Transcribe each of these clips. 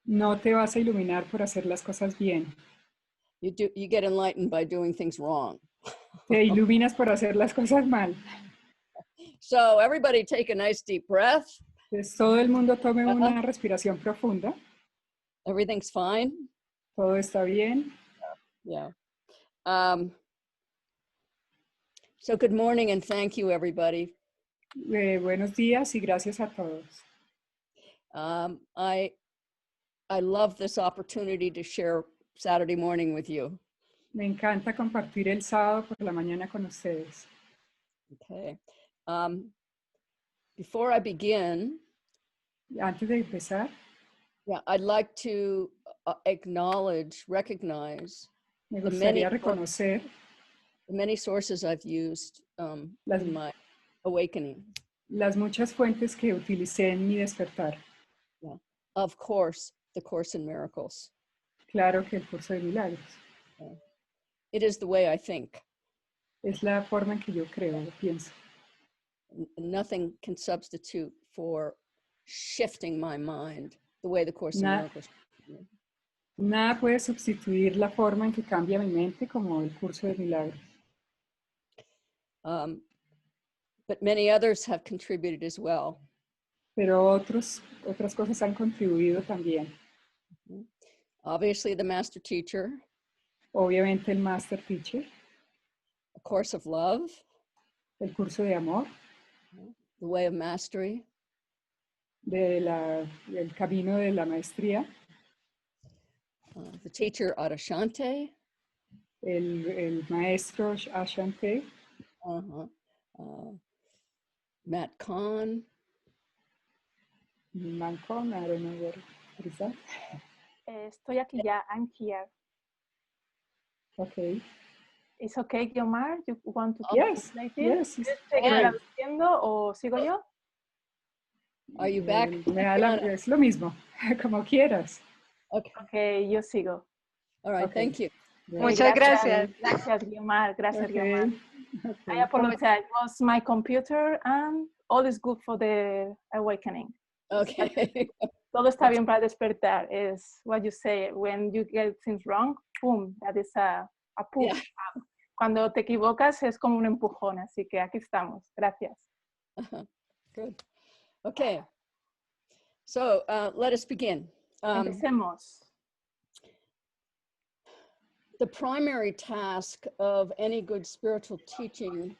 No te vas a iluminar por hacer las cosas bien. You get enlightened by doing things wrong. Te iluminas por hacer las cosas mal. So everybody take a nice deep breath. Entonces, todo el mundo tome una respiración profunda. Everything's fine. Todo está bien. Yeah. So good morning and thank you, everybody. Buenos días y gracias a todos. I love this opportunity to share Saturday morning with you. Me encanta compartir el sábado por la mañana con ustedes. Okay. Before I begin, Antes de empezar, I'd like to recognize me gustaría reconocer the many sources I've used in my awakening. Las muchas fuentes que utilicé en mi despertar. Yeah. Of course, the Course in Miracles. Claro que el Curso de Milagros. It is the way I think. Es la forma en que yo creo, pienso. Nothing can substitute for shifting my mind the way the Course in Miracles. Nada puede sustituir la forma en que cambia mi mente como el Curso de Milagros. But many others have contributed as well. Pero otras cosas han contribuido también. Obviously, the Master Teacher. Obviamente el Master Teacher. A Course of Love. El Curso de Amor. The Way of Mastery. El camino de la maestría. The Teacher Adashante. El Maestro Ashante. Matt Kahn. Mancon, I don't know what is that. Estoy aquí ya, I'm here. Okay. It's okay, Guiomar? You want to Yes, translate it? yes. ¿Quieres seguir traduciendo o sigo yo? Are you back? Es lo mismo, como quieras. Okay, yo sigo. All right, thank you. Muchas gracias. Gracias, Guiomar. Gracias, Guiomar. Okay. I apologize. It was my computer and all is good for the awakening. Okay. Todo está bien para despertar. Is what you say. When you get things wrong, boom, that is a push. Yeah. Cuando te equivocas es como un empujón. Así que aquí estamos. Gracias. Good. Okay. So let us begin. Empecemos. The primary task of any good spiritual teaching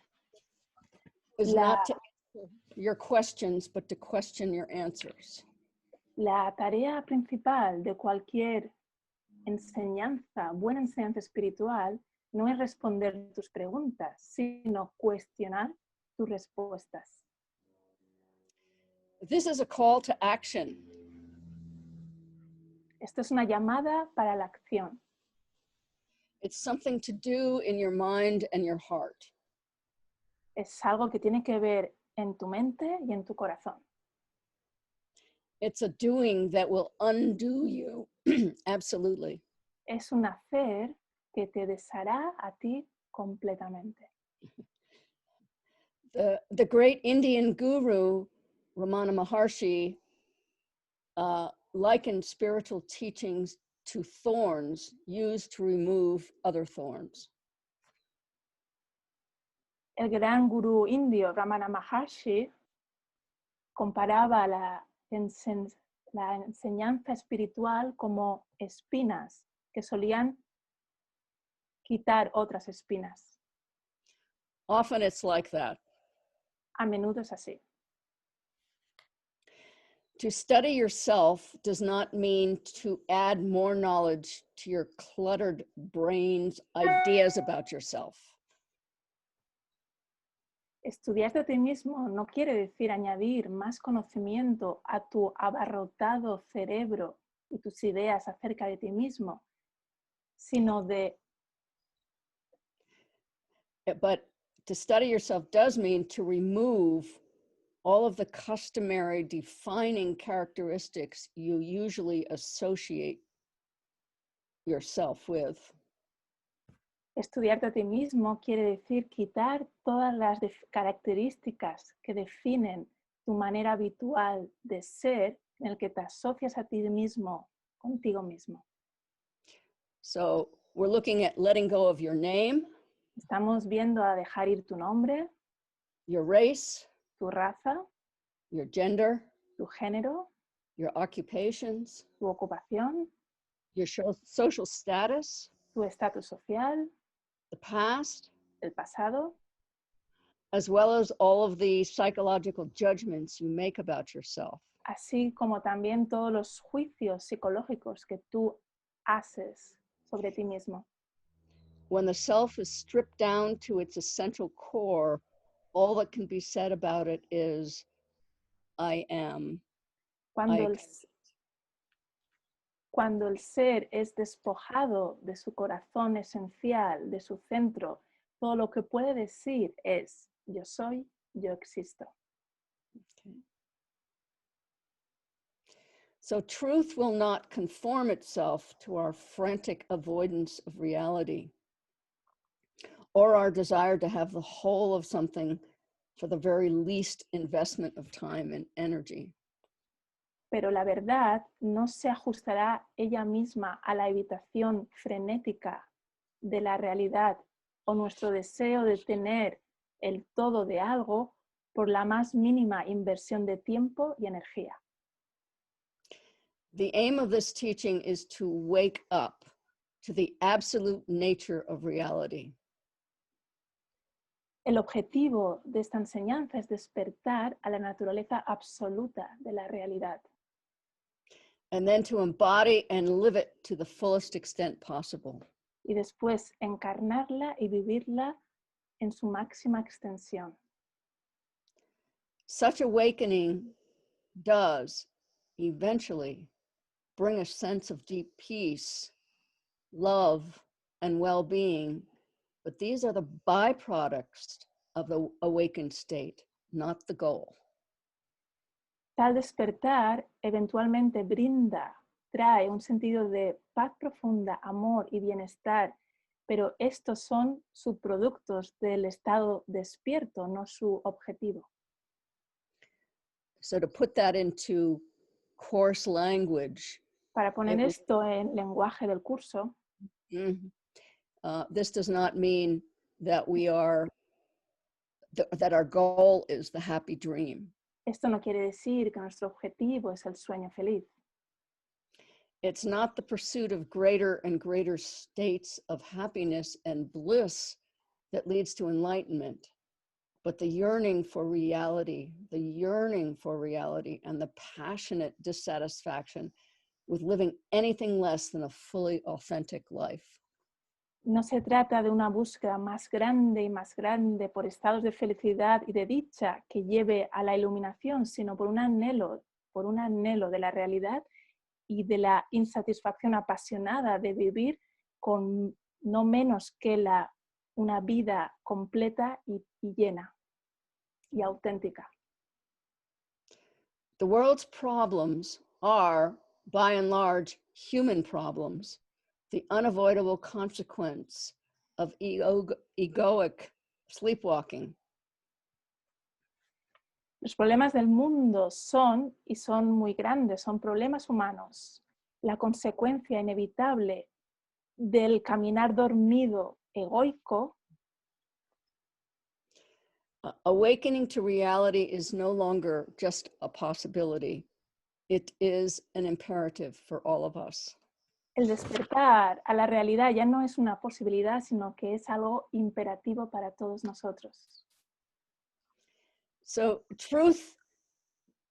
is not to answer your questions, but to question your answers. La tarea principal de cualquier enseñanza, buena enseñanza espiritual, no es responder tus preguntas, sino cuestionar tus respuestas. This is a call to action. Esto es una llamada para la acción. It's something to do in your mind and your heart. Es algo que tiene que ver en tu mente y en tu corazón. It's a doing that will undo you. Absolutely. Es un hacer que te deshará a ti completamente. The great Indian guru, Ramana Maharshi, likened spiritual teachings to thorns used to remove other thorns. El gran gurú indio, Ramana Maharshi, comparaba la enseñanza espiritual como espinas que solían quitar otras espinas. Often it's like that. A menudo es así. To study yourself does not mean to add more knowledge to your cluttered brain's ideas about yourself. Estudiarte a ti mismo no quiere decir añadir más conocimiento a tu abarrotado cerebro y tus ideas acerca de ti mismo, sino de... But to study yourself does mean to remove all of the customary defining characteristics you usually associate yourself with. Estudiarte a ti mismo quiere decir quitar todas las características que definen tu manera habitual de ser, en el que te asocias a ti mismo contigo mismo. So we're looking at letting go of your name, Estamos viendo a dejar ir tu nombre, your race, tu raza, your gender, tu género, your occupations, tu ocupación, your social status, tu estatus social, the past, el pasado, as well as all of the psychological judgments you make about yourself. así como también todos los juicios psicológicos que tú haces sobre ti mismo. When the self is stripped down to its essential core, all that can be said about it is, I am. Cuando el ser es despojado de su corazón esencial, de su centro, todo lo que puede decir es, yo soy, yo existo. Okay. So truth will not conform itself to our frantic avoidance of reality or our desire to have the whole of something for the very least investment of time and energy. Pero la verdad no se ajustará ella misma a la evitación frenética de la realidad o nuestro deseo de tener el todo de algo por la más mínima inversión de tiempo y energía. The aim of this teaching is to wake up to the absolute nature of reality. El objetivo de esta enseñanza es despertar a la naturaleza absoluta de la realidad. And then to embody and live it to the fullest extent possible. Y después encarnarla y vivirla en su máxima extensión. Such awakening does eventually bring a sense of deep peace, love, and well-being, but these are the byproducts of the awakened state, not the goal. Tal despertar eventualmente trae un sentido de paz profunda, amor y bienestar, pero estos son subproductos del estado despierto, no su objetivo. So to put that into coarse language, Para poner esto en lenguaje del curso, this does not mean that that our goal is the happy dream. esto no quiere decir que nuestro objetivo es el sueño feliz. It's not the pursuit of greater and greater states of happiness and bliss that leads to enlightenment, but the yearning for reality and the passionate dissatisfaction with living anything less than a fully authentic life. No se trata de una búsqueda más grande y más grande por estados de felicidad y de dicha que lleve a la iluminación, sino por un anhelo de la realidad y de la insatisfacción apasionada de vivir con no menos que una vida completa y llena y auténtica. The world's problems are, by and large, human problems, the unavoidable consequence of egoic sleepwalking. Los problemas del mundo son muy grandes, son problemas humanos. La consecuencia inevitable del caminar dormido egoico. Awakening to reality is no longer just a possibility. It is an imperative for all of us. El despertar a la realidad ya no es una posibilidad, sino que es algo imperativo para todos nosotros. So truth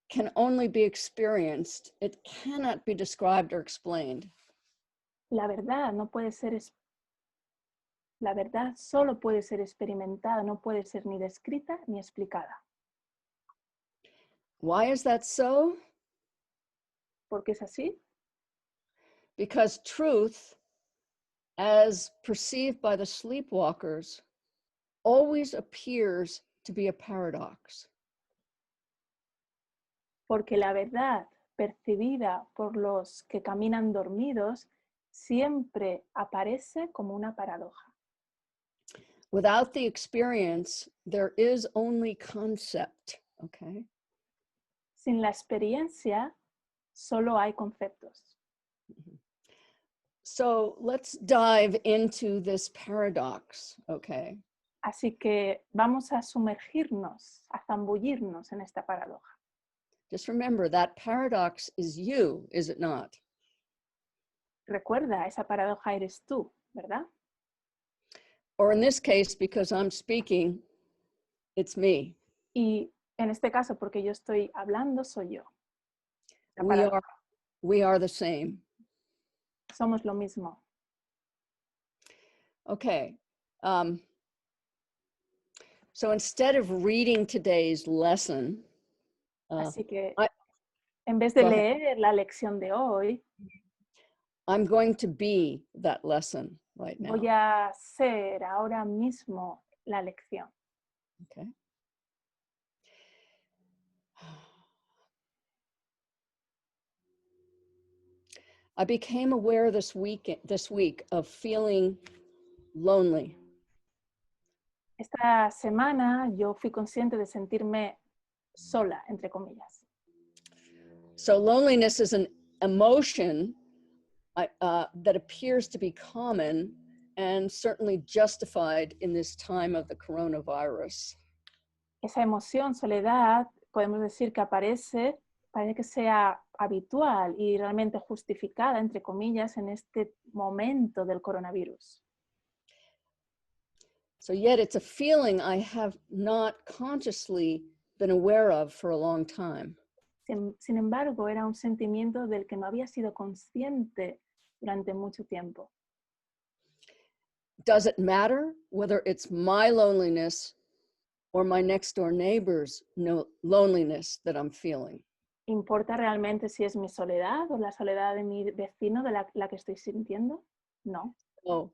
can only be experienced. It cannot be described or explained. La verdad solo puede ser experimentada, no puede ser ni descrita ni explicada. Why is that so? ¿Por qué es así? Because truth, as perceived by the sleepwalkers, always appears to be a paradox. Porque la verdad percibida por los que caminan dormidos siempre aparece como una paradoja. Without the experience, there is only concept, okay? Sin la experiencia, solo hay conceptos. So let's dive into this paradox, okay? Así que vamos a sumergirnos, a zambullirnos en esta paradoja. Just remember that paradox is you, is it not? Recuerda, esa paradoja eres tú, ¿verdad? Or in this case, because I'm speaking, it's me. Y en este caso, porque yo estoy hablando, soy yo. La paradoja. We are the same. Somos lo mismo. Okay. So instead of reading today's lesson, Así que I- en vez de go ahead. leer la lección de hoy, I'm going to be that lesson right now. voy a ser ahora mismo la lección. Okay. I became aware this week of feeling lonely. Esta semana yo fui consciente de sentirme sola, entre comillas. So loneliness is an emotion that appears to be common and certainly justified in this time of the coronavirus. Esa emoción, soledad, podemos decir que parece que sea habitual y realmente justificada, entre comillas, en este momento del coronavirus. So yet it's a feeling I have not consciously been aware of for a long time. Sin embargo, era un sentimiento del que no había sido consciente durante mucho tiempo. Does it matter whether it's my loneliness or my next door neighbor's loneliness that I'm feeling? ¿Importa realmente si es mi soledad o la soledad de mi vecino de la que estoy sintiendo? No. Oh,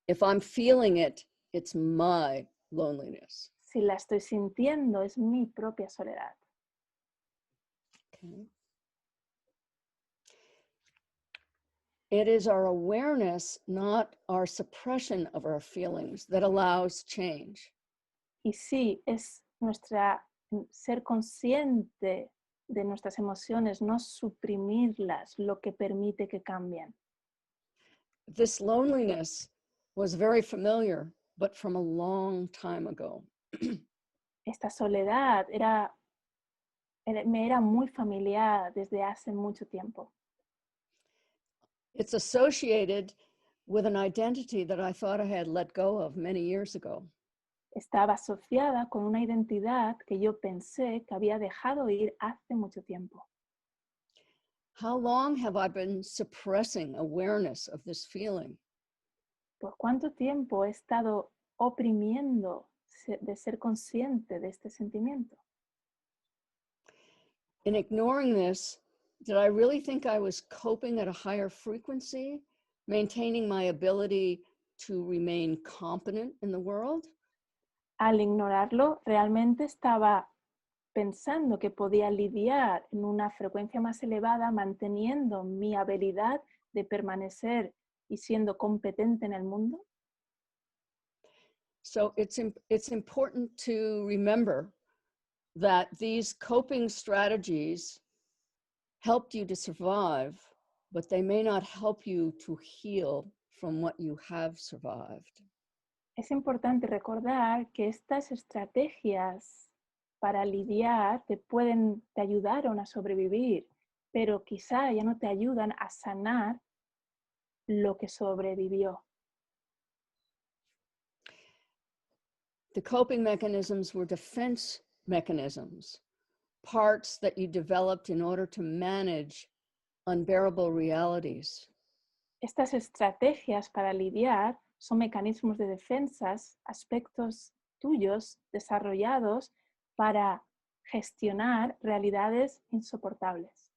if I'm feeling it, it's my loneliness. Si la estoy sintiendo, es mi propia soledad. Okay. It is our awareness, not our suppression of our feelings, that allows change. Y sí, es nuestra ser consciente de nuestras emociones, no suprimirlas, lo que permite que cambien. This loneliness was very familiar, but from a long time ago. Esta soledad me era muy familiar desde hace mucho tiempo. It's associated with an identity that I thought I had let go of many years ago. Estaba asociada con una identidad que yo pensé que había dejado ir hace mucho tiempo. How long have I been suppressing awareness of this feeling? ¿Por cuánto tiempo he estado oprimiendo de ser consciente de este sentimiento? In ignoring this, did I really think I was coping at a higher frequency, maintaining my ability to remain competent in the world? Al ignorarlo, realmente estaba pensando que podía lidiar en una frecuencia más elevada, manteniendo mi habilidad de permanecer y siendo competente en el mundo. So it's important to remember that these coping strategies helped you to survive, but they may not help you to heal from what you have survived. Es importante recordar que estas estrategias para lidiar te ayudaron a sobrevivir, pero quizá ya no te ayudan a sanar lo que sobrevivió. The coping mechanisms were defense mechanisms, parts that you developed in order to manage unbearable realities. Estas estrategias para lidiar son mecanismos de defensas, aspectos tuyos desarrollados para gestionar realidades insoportables.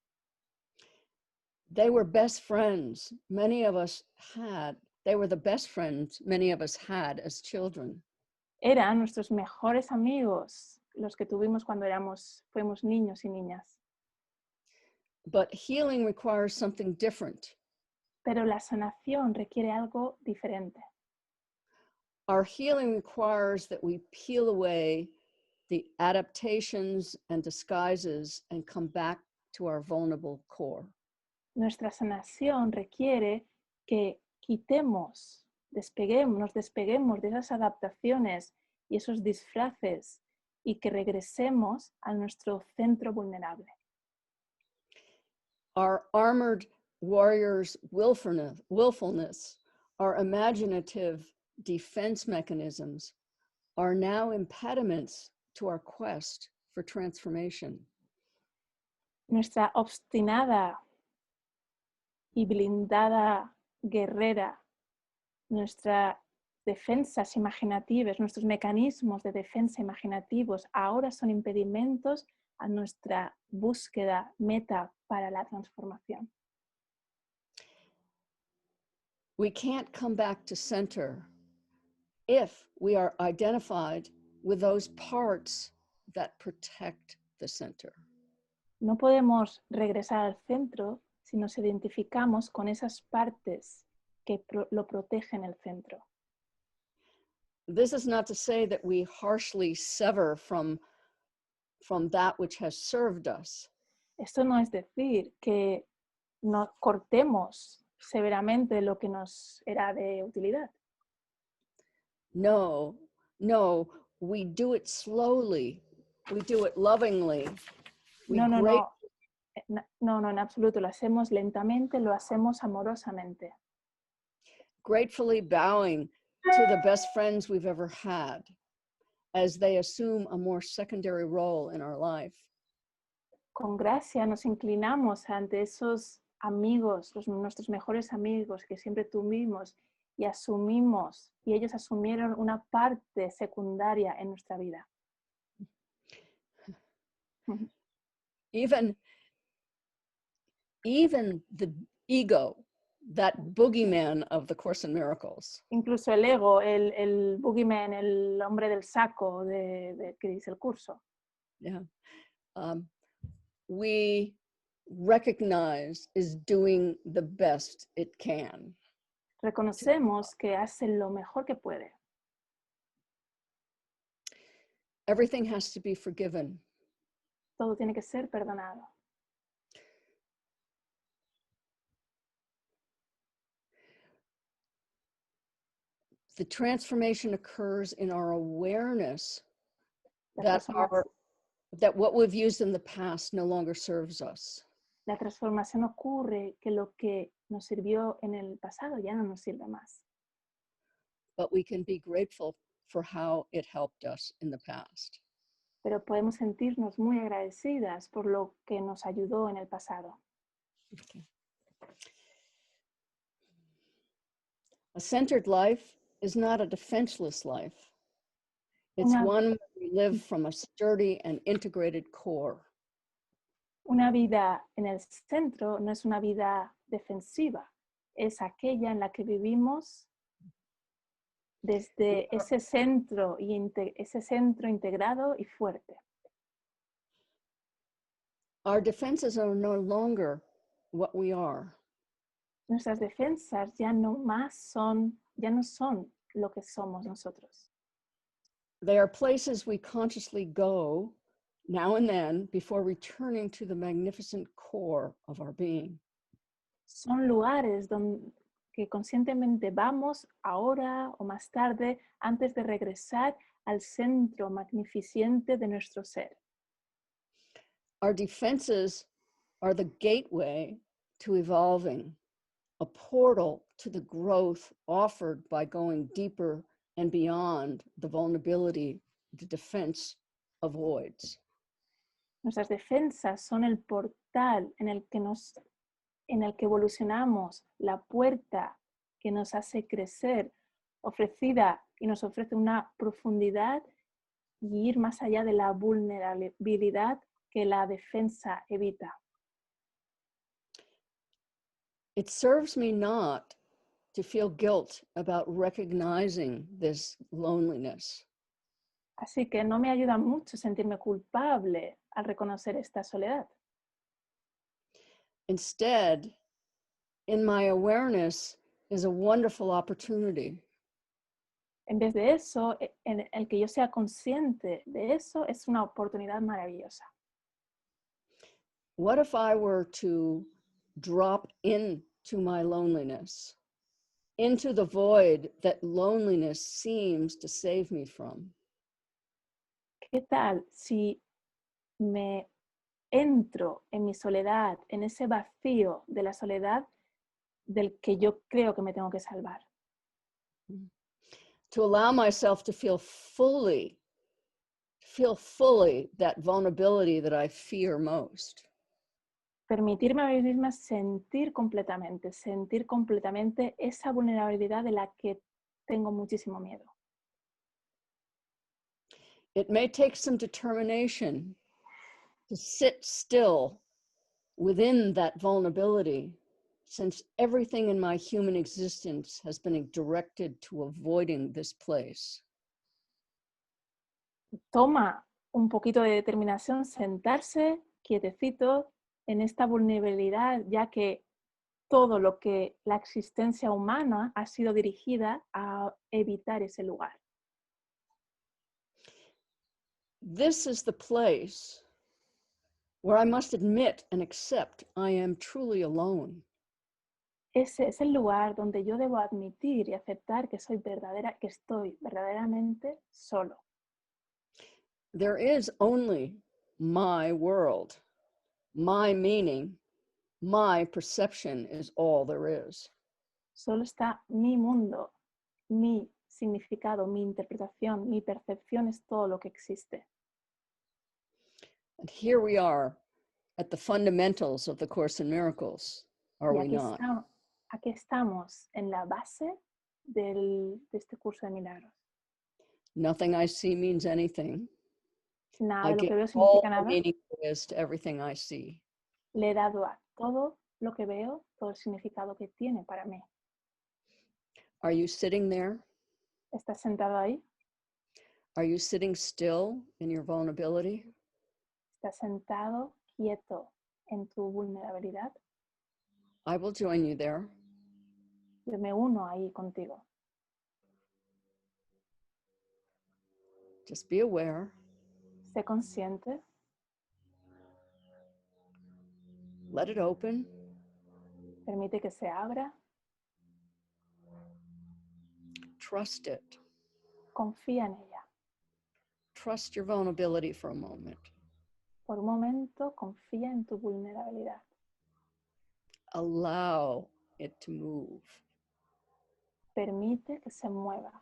They were best friends many of us had. They were the best friends many of us had as children. Eran nuestros mejores amigos, los que tuvimos cuando fuimos niños y niñas. But healing requires something different. Pero la sanación requiere algo diferente. Our healing requires that we peel away the adaptations and disguises and come back to our vulnerable core. Nuestra sanación requiere que nos despeguemos de esas adaptaciones y esos disfraces y que regresemos a nuestro centro vulnerable. Our armored warriors' willfulness, our imaginative defense mechanisms are now impediments to our quest for transformation. Nuestra obstinada y blindada guerrera, nuestras defensas imaginativas, nuestros mecanismos de defensa imaginativos ahora son impedimentos a nuestra búsqueda meta para la transformación. We can't come back to center if we are identified with those parts that protect the center. No podemos regresar al centro si nos identificamos con esas partes que lo protegen el centro. This is not to say that we harshly sever from that which has served us. Esto no es decir que no cortemos severamente lo que nos era de utilidad. No, we do it slowly. We do it lovingly. No, en absoluto. Lo hacemos lentamente, lo hacemos amorosamente. Gratefully bowing to the best friends we've ever had as they assume a more secondary role in our life. Con gracia nos inclinamos ante esos amigos, nuestros mejores amigos que siempre tuvimos y ellos asumieron una parte secundaria en nuestra vida. Even the ego, that boogeyman of the Course in Miracles. Incluso el ego, el boogeyman, el hombre del saco que dice el curso. Yeah. We recognize is doing the best it can. Reconocemos que hace lo mejor que puede. Everything has to be forgiven. Todo tiene que ser perdonado. The transformation occurs in our awareness La that what we've used in the past no longer serves us. La transformación ocurre que lo que nos sirvió en el pasado ya no nos sirve más. But we can be grateful for how it helped us in the past. Pero podemos sentirnos muy agradecidas por lo que nos ayudó en el pasado. Okay. A centered life is not a defenseless life. It's one where we live from a sturdy and integrated core. Una vida en el centro no es una vida defensiva, es aquella en la que vivimos desde ese centro integrado y fuerte. Our defenses are no longer what we are. Nuestras defensas ya no son lo que somos nosotros. They are places we consciously go now and then before returning to the magnificent core of our being. Son lugares que conscientemente vamos ahora o más tarde antes de regresar al centro magnificente de nuestro ser. Our defenses are the gateway to evolving, a portal to the growth offered by going deeper and beyond the vulnerability the defense avoids. Nuestras defensas son el portal en el que evolucionamos, la puerta que nos hace crecer, ofrecida y nos ofrece una profundidad y ir más allá de la vulnerabilidad que la defensa evita. It serves me not to feel guilt about recognizing this loneliness. Así que no me ayuda mucho sentirme culpable al reconocer esta soledad. Instead, in my awareness is a wonderful opportunity. En vez de eso, en el que yo sea consciente de eso es una oportunidad maravillosa. What if I were to drop into my loneliness, into the void that loneliness seems to save me from? ¿Qué tal si me entro en mi soledad, en ese vacío de la soledad del que yo creo que me tengo que salvar? To allow myself to feel fully that vulnerability that I fear most. Permitirme a mí misma sentir completamente esa vulnerabilidad de la que tengo muchísimo miedo. It may take some determination to sit still within that vulnerability, since everything in my human existence has been directed to avoiding this place. Toma un poquito de determinación, sentarse quietecito en esta vulnerabilidad, ya que todo lo que la existencia humana ha sido dirigida a evitar ese lugar. This is the place where I must admit and accept I am truly alone. Ese es el lugar donde yo debo admitir y aceptar que estoy verdaderamente solo. There is only my world. My meaning, my perception is all there is. Solo está mi mundo, mi significado, mi interpretación, mi percepción es todo lo que existe. And here we are at the fundamentals of the Course in Miracles, are we not? Aquí estamos en la base de este curso de milagros. Nothing I see means anything. Nada I de lo que give veo all significa the nada. meaning there is to everything I see. Le he dado a todo lo que veo, todo el significado que tiene para mí. Are you sitting there? ¿Estás sentado ahí? Are you sitting still in your vulnerability? ¿Estás sentado, quieto en tu vulnerabilidad? I will join you there. Yo me uno ahí contigo. Just be aware. Sé consciente. Let it open. Permite que se abra. Trust it. Confía en ella. Trust your vulnerability for a moment. Por un momento, confía en tu vulnerabilidad. Allow it to move. Permite que se mueva.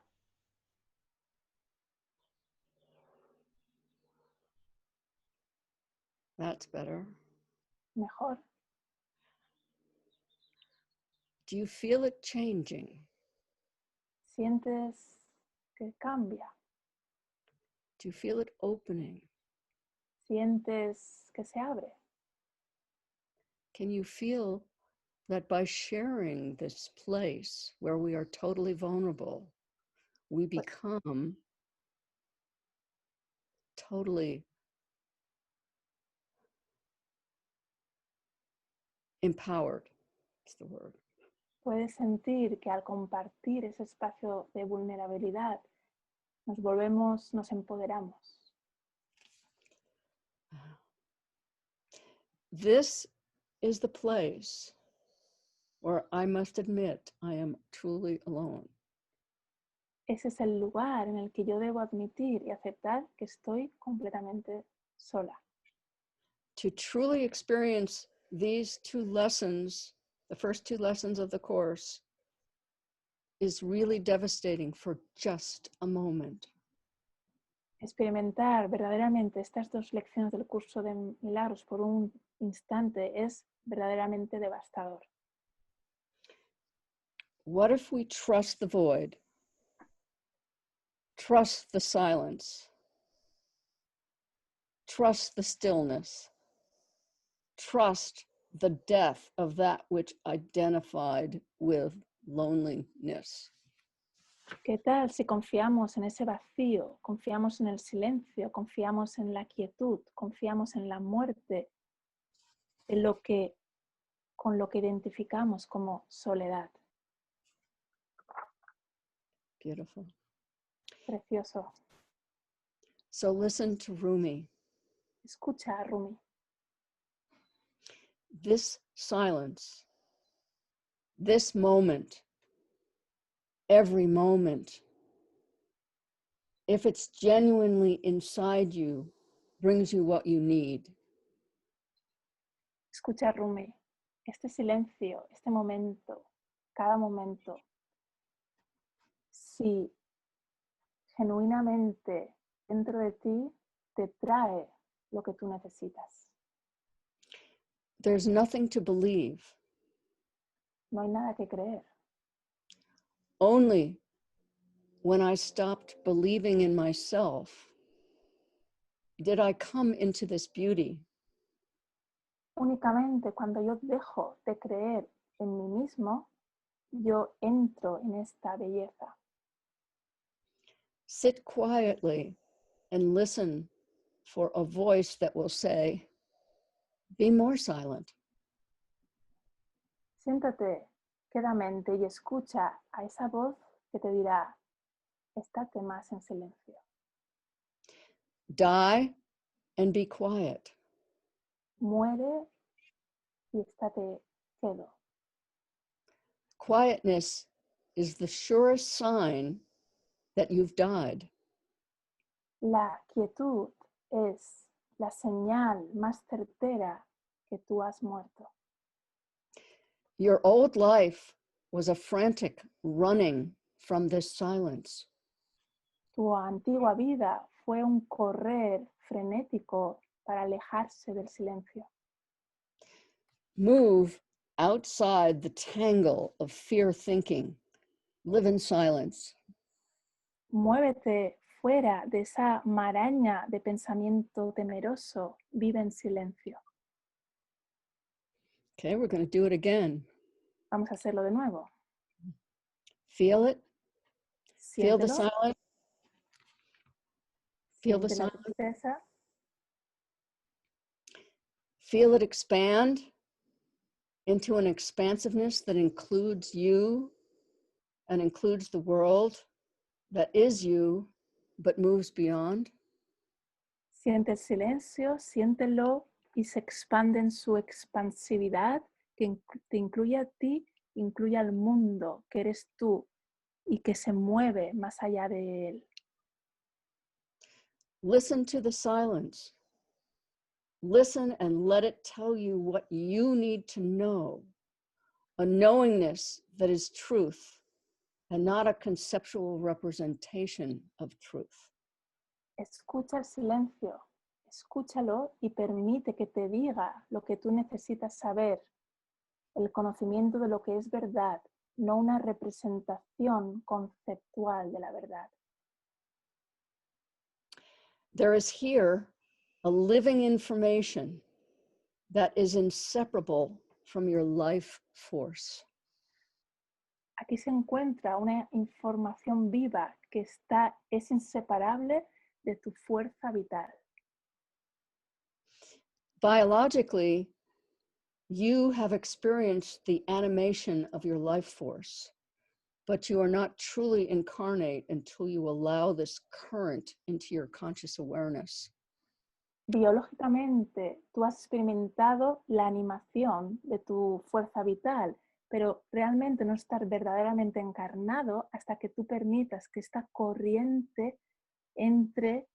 That's better. Mejor. Do you feel it changing? Sientes que cambia. Do you feel it opening? Sientes que se abre. Can you feel that by sharing this place where we are totally vulnerable, we become totally empowered? That's the word. Puedes sentir que al compartir ese espacio de vulnerabilidad nos empoderamos. This is the place where I must admit I am truly alone. Ese es el lugar en el que yo debo admitir y aceptar que estoy completamente sola. To truly experience these two lessons, the first two lessons of the Course, is really devastating for just a moment. Experimentar verdaderamente estas dos lecciones del curso de milagros por un instante es verdaderamente devastador. What if we trust the void, trust the silence, trust the stillness, trust the death of that which identified with loneliness? ¿Qué tal si confiamos en ese vacío, confiamos en el silencio, confiamos en la quietud, confiamos en la muerte, en con lo que identificamos como soledad? Beautiful. Precioso. So listen to Rumi. Escucha a Rumi. this silence, this moment, every moment, if it's genuinely inside you, brings you what you need. Escucha, Rumi, este silencio, este momento, cada momento, si genuinamente dentro de ti te trae lo que tú necesitas. There's nothing to believe. No hay nada que creer. Only when I stopped believing in myself did I come into this beauty. Únicamente cuando yo dejo de creer en mí mismo, yo entro en esta belleza. Sit quietly and listen for a voice that will say, be more silent. Siéntate quedamente y escucha a esa voz que te dirá, estate más en silencio. Die and be quiet. Muere y estate quedo. Quietness is the surest sign that you've died. La quietud es la señal más certera que tú has muerto. Your old life was a frantic running from this silence. Tu antigua vida fue un correr frenético para alejarse del silencio. Move outside the tangle of fear thinking. Live in silence. Muévete fuera de esa maraña de pensamiento temeroso. Vive en silencio. Okay, we're going to do it again. Vamos a hacerlo de nuevo. Feel it. Feel the Siéntelo. silence. Feel the Siente la silence. tristeza. Feel it expand into an expansiveness that includes you and includes the world that is you, but moves beyond. Siente el silencio, siéntelo y se expande en su expansividad que te incluye a ti, incluye al mundo que eres tú y que se mueve más allá de él. Listen to the silence. Listen and let it tell you what you need to know, a knowingness that is truth and not a conceptual representation of truth. Escucha el silencio, escúchalo y permite que te diga lo que tú necesitas saber, el conocimiento de lo que es verdad, no una representación conceptual de la verdad. There is here a living information that is inseparable from your life force. Aquí se encuentra una información viva que es inseparable de tu fuerza vital. Biologically, you have experienced the animation of your life force, but you are not truly incarnate until you allow this current into your conscious awareness. Biológicamente, tú has experimentado la animación de tu fuerza vital, pero realmente no estar verdaderamente encarnado hasta que tú permitas que esta corriente entre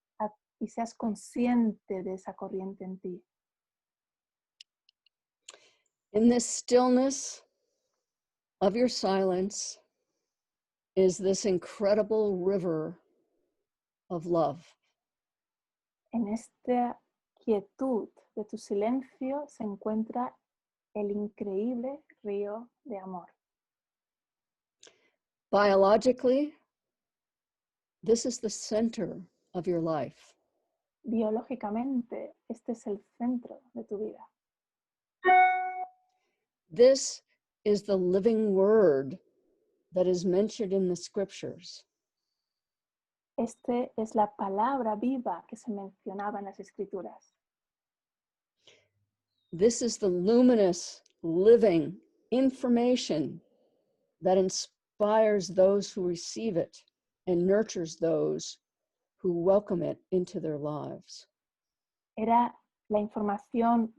y seas consciente de esa corriente en ti. In this stillness of your silence is this incredible river of love. En esta quietud de tu silencio se encuentra el increíble río de amor. Biologically, this is the center of your life. Biológicamente, este es el centro de tu vida. This is the living word that is mentioned in the scriptures. Este es la palabra viva que se mencionaba en las escrituras. This is the luminous, living information that inspires those who receive it and nurtures those who welcome it into their lives. Era la información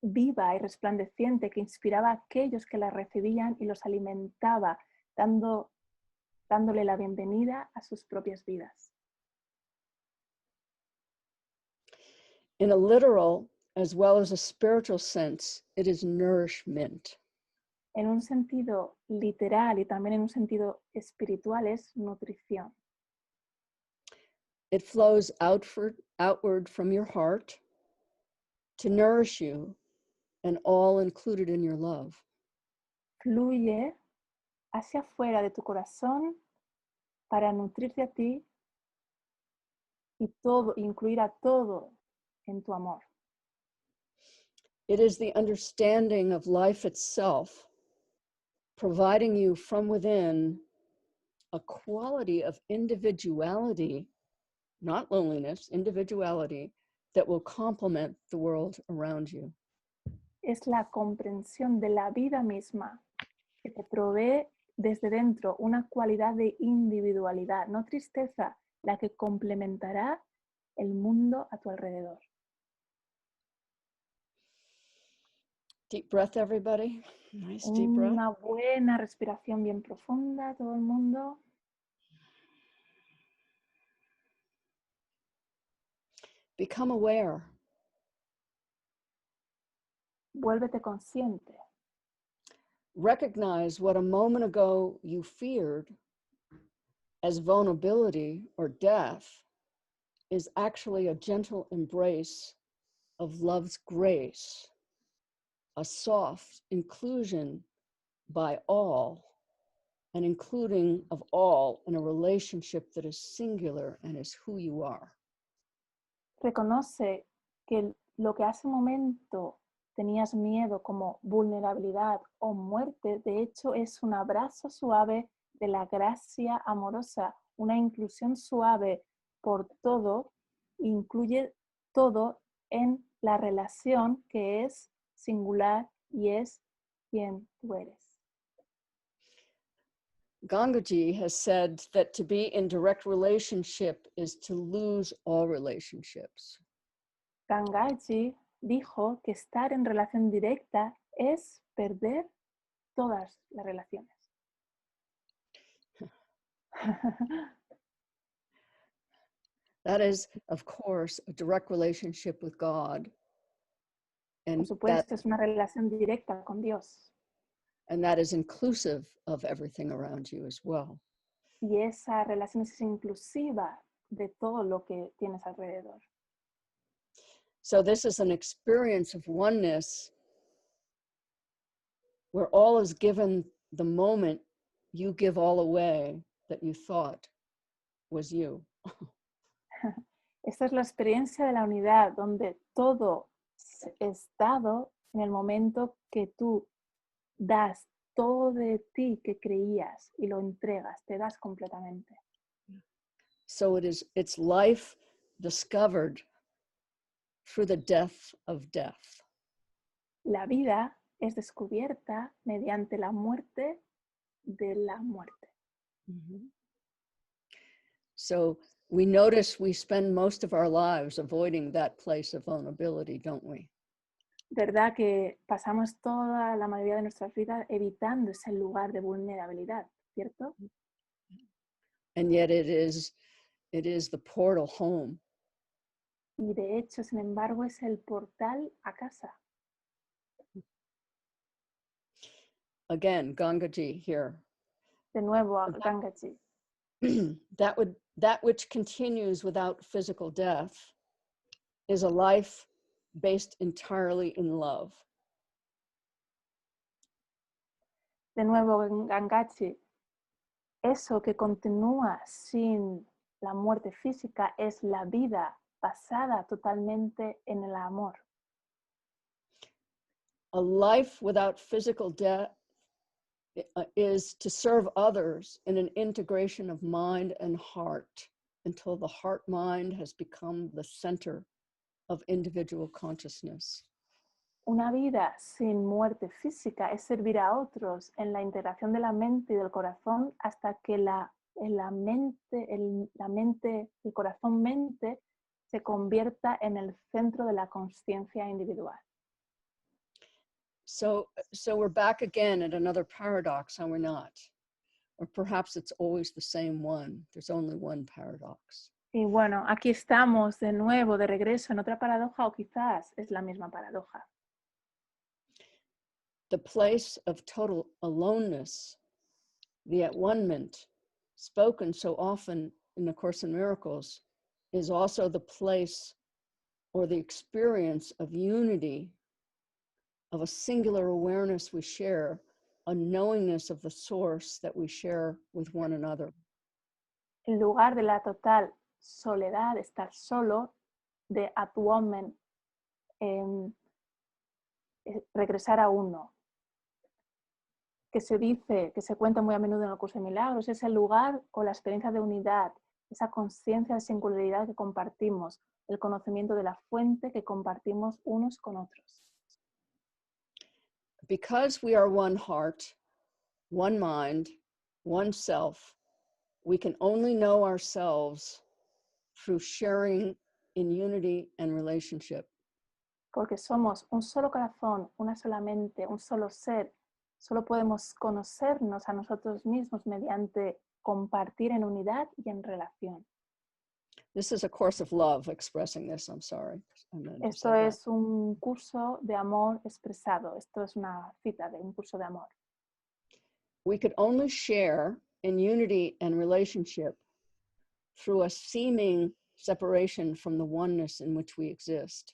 viva y resplandeciente que inspiraba a aquellos que la recibían y los alimentaba, dándole la bienvenida a sus propias vidas. In a literal as well as a spiritual sense, it is nourishment. En un sentido literal y también en un sentido espiritual es nutrición. It flows outward from your heart to nourish you and all included in your love. Fluye hacia afuera de tu corazón para nutrirte a ti y todo, incluir a todo en tu amor. It is the understanding of life itself, providing you from within a quality of individuality, not loneliness, individuality, that will complement the world around you. Es la comprensión de la vida misma que te provee desde dentro una cualidad de individualidad, no tristeza, la que complementará el mundo a tu alrededor. Deep breath, everybody. Nice deep breath. Una buena respiración bien profunda, todo el mundo. Become aware. Vuélvete consciente. Recognize what a moment ago you feared as vulnerability or death is actually a gentle embrace of love's grace, a soft inclusion by all, an including of all in a relationship that is singular and is who you are. Reconoce que lo que hace un momento tenías miedo como vulnerabilidad o muerte, de hecho es un abrazo suave de la gracia amorosa, una inclusión suave por todo, incluye todo en la relación que es singular y es quien tú eres. Gangaji has said that to be in direct relationship is to lose all relationships. Gangaji dijo que estar en relación directa es perder todas las relaciones. That is, of course, a direct relationship with God. Por And supuesto, es una relación directa con Dios. that is inclusive of everything around you as well. Y esa relación es inclusiva de todo lo que tienes alrededor. So this is an experience of oneness where all is given the moment you give all away that you thought was you. Esta es la experiencia de la unidad, donde todo es dado en el momento que tú das todo de ti que creías y lo entregas, te das completamente. So it's life discovered through the death of death. La vida es descubierta mediante la muerte de la muerte. Mm-hmm. So we notice we spend most of our lives avoiding that place of vulnerability, don't we? ¿Verdad que pasamos toda la mayoría de nuestras vidas evitando ese lugar de vulnerabilidad, cierto? And yet it is the portal home. Y de hecho, sin embargo, es el portal a casa. Again, Gangaji here. De nuevo, a Gangaji. That which continues without physical death is a life based entirely in love. De nuevo, Gangaji. Eso que continúa sin la muerte física es la vida basada totalmente en el amor. A life without physical death is to serve others in an integration of mind and heart until the heart-mind has become the center of individual consciousness. Una vida sin muerte física es servir a otros en la integración de la mente y del corazón hasta que el corazón-mente se convierta en el centro de la consciencia individual. So we're back again at another paradox, are we not? Or perhaps it's always the same one. There's only one paradox. Y bueno, aquí estamos de nuevo, de regreso en otra paradoja, o quizás es la misma paradoja. The place of total aloneness, the at-one-ment, spoken so often in the Course in Miracles, is also the place or the experience of unity, of a singular awareness we share, a knowingness of the source that we share with one another. En lugar de la total soledad, estar solo, de at-one-ment, regresar a uno, que se dice, que se cuenta muy a menudo en el Curso de Milagros, es el lugar o la experiencia de unidad, esa conciencia de singularidad que compartimos, el conocimiento de la fuente que compartimos unos con otros. Because we are one heart, one mind, one self, we can only know ourselves through sharing in unity and relationship. Porque somos un solo corazón, una sola mente, un solo ser, solo podemos conocernos a nosotros mismos mediante compartir en unidad y en relación. This is a course of love expressing this, I'm sorry. Esto es un curso de amor expresado. Esto es una cita de un curso de amor. We could only share in unity and relationship through a seeming separation from the oneness in which we exist.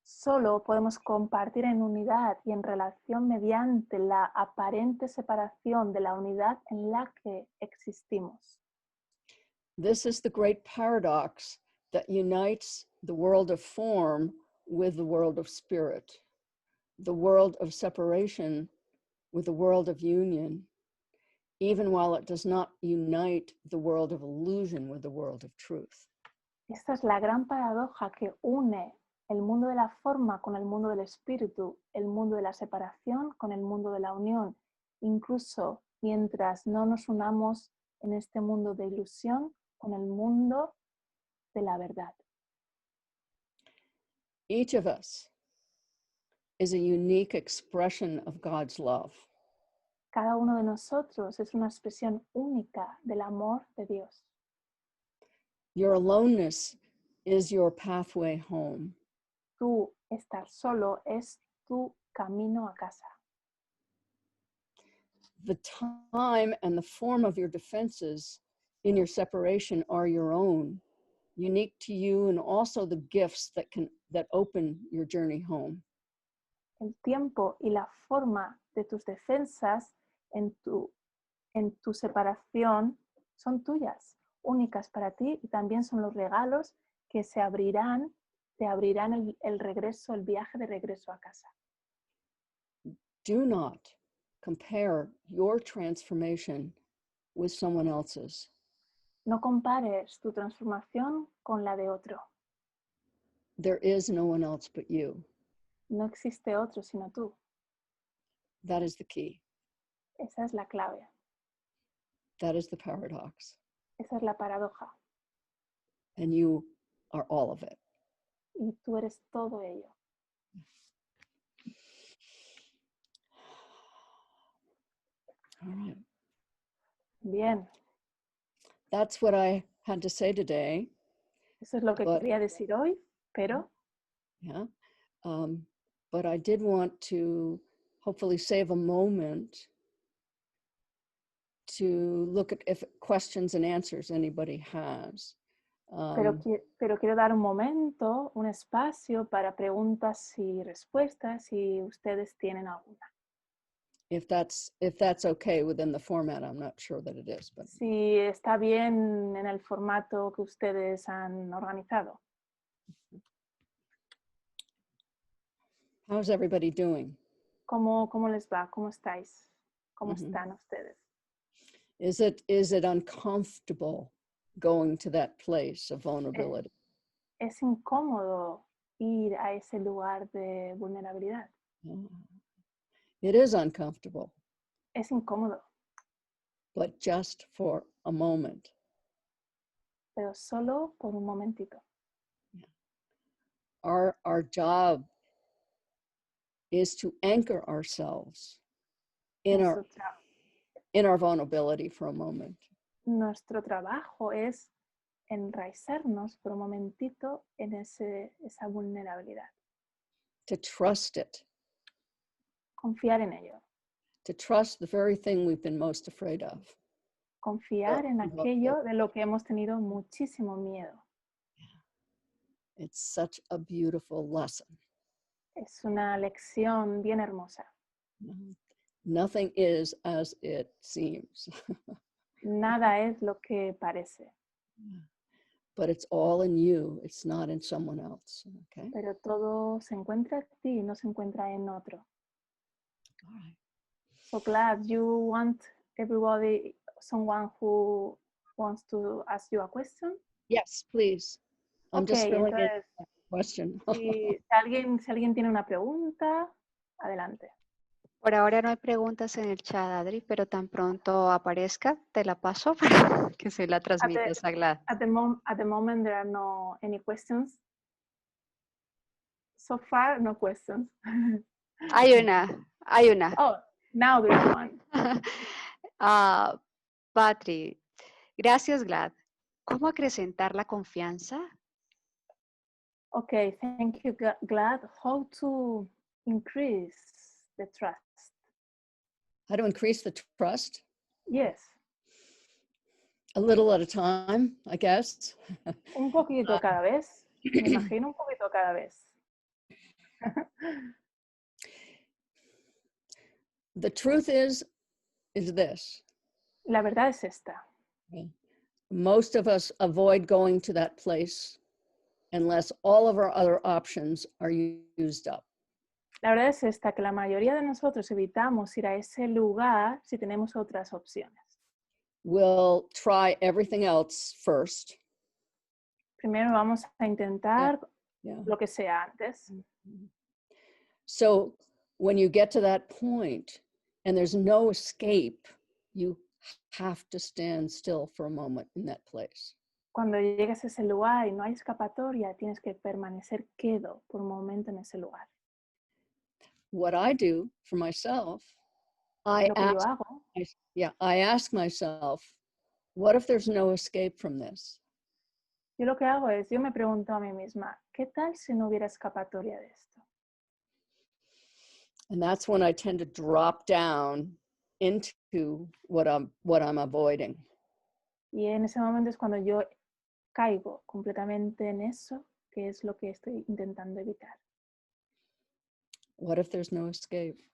Solo podemos compartir en unidad y en relación mediante la aparente separación de la unidad en la que existimos. This is the great paradox that unites the world of form with the world of spirit, the world of separation with the world of union, even while it does not unite the world of illusion with the world of truth. Esta es la gran paradoja que une el mundo de la forma con el mundo del espíritu, el mundo de la separación con el mundo de la unión, incluso mientras no nos unamos en este mundo de ilusión con el mundo de la verdad. Each of us is a unique expression of God's love. Cada uno de nosotros es una expresión única del amor de Dios. Your aloneness is your pathway home. Tú estar solo es tu camino a casa. The time and the form of your defenses in your separation are your own, unique to you, and also the gifts that open your journey home. El tiempo y la forma de tus defensas en tu separación son tuyas, únicas para ti, y también son los regalos que te abrirán el regreso, el viaje de regreso a casa. Do not compare your transformation with someone else's. No compares tu transformación con la de otro. There is no one else but you. No existe otro sino tú. That is the key. Esa es la clave. That is the paradox. Esa es la paradoja. And you are all of it. Y tú eres todo ello. All right. Bien. That's what I had to say today. Eso es lo que quería decir hoy, pero Yeah. But I did want to hopefully save a moment to look at if questions and answers anybody has. pero quiero dar un momento, un espacio para preguntas y respuestas si ustedes tienen alguna. If that's okay within the format, I'm not sure that it is, but Si está bien en el formato que ustedes han organizado. how's everybody doing? ¿Cómo les va? ¿Cómo estáis? ¿Cómo están ustedes? Is it uncomfortable going to that place of vulnerability? Es incómodo ir a ese lugar de vulnerabilidad. It is uncomfortable, Es incómodo, but just for a moment. pero solo por un momentito. Our job is to anchor ourselves in Nuestro, our vulnerability for a moment. nuestro trabajo es enraizarnos por un momentito en esa vulnerabilidad. To trust it. Confiar en ello. To trust the very thing we've been most afraid of. Confiar en aquello de lo que hemos tenido muchísimo miedo. It's such a beautiful lesson. Es una lección bien hermosa. Nothing is as it seems. Nada es lo que parece. But it's all in you. It's not in someone else. Okay. Pero todo se encuentra en ti, no se encuentra en otro. All right. So glad you want everybody, someone who wants to ask you a question. Yes, please. I'm just filling in entonces, a question. si alguien tiene una pregunta, adelante. Por ahora no hay preguntas en el chat, Adri, pero tan pronto aparezca, te la paso para que se la transmitas a Glad. At the moment, there are no any questions. So far, no questions. Hay una. Oh, now there is one. Patri, gracias, Glad. ¿Cómo acrecentar la confianza? Okay, thank you, Glad. How to increase the trust? How to increase the trust? Yes. A little at a time, I guess. Un poquito cada vez. Me imagino un poquito cada vez. The truth is this. La verdad es esta. Most of us avoid going to that place unless all of our other options are used up. La verdad es esta, que la mayoría de nosotros evitamos ir a ese lugar si tenemos otras opciones. We'll try everything else first. Primero vamos a intentar lo que sea antes. So when you get to that point and there's no escape, you have to stand still for a moment in that place. Cuando llegues a ese lugar y no hay escapatoria, tienes que permanecer quedo por un momento en ese lugar. What I do for myself, I ask myself, what if there's no escape from this? Yo lo que hago es, yo me pregunto a mí misma, ¿qué tal si no hubiera escapatoria de esto? And that's when I tend to drop down into what I'm avoiding. Y en ese momento es cuando yo caigo completamente en eso, que es lo que estoy intentando evitar. What if there's no escape?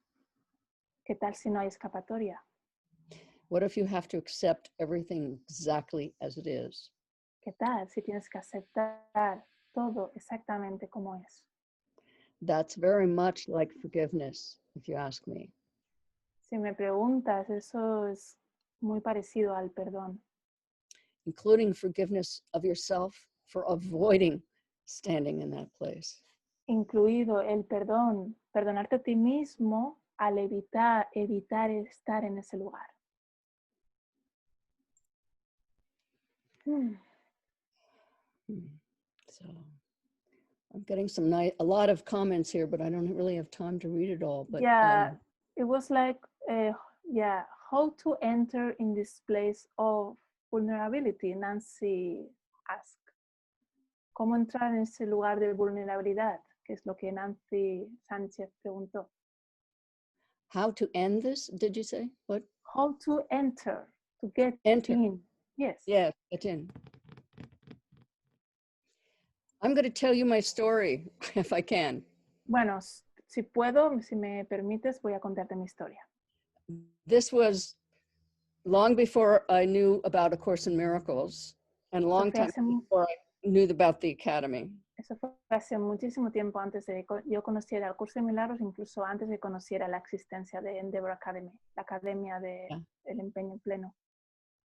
¿Qué tal si no hay escapatoria? What if you have to accept everything exactly as it is? ¿Qué tal si tienes que aceptar todo exactamente como es? That's very much like forgiveness, if you ask me. Si me preguntas, eso es muy parecido al perdón. Including forgiveness of yourself for avoiding standing in that place. Incluido el perdón, perdonarte a ti mismo al evitar estar en ese lugar. So I'm getting a lot of comments here, but I don't really have time to read it all. But it was like, how to enter in this place of vulnerability, Nancy asked. ¿Cómo entrar en ese lugar de vulnerabilidad? Que es lo que Nancy Sánchez preguntó. How to end this, did you say? What? How to enter, to get in. Yes. Yeah, get in. I'm going to tell you my story, if I can. Bueno, si puedo, si me permites, voy a contarte mi historia. This was long before I knew about A Course in Miracles, and a long time before I knew about the Academy. Eso fue hace muchísimo tiempo antes de que yo conociera el Curso de Milagros, incluso antes de que conociera la existencia de Endeavor Academy, la Academia del Empeño Pleno.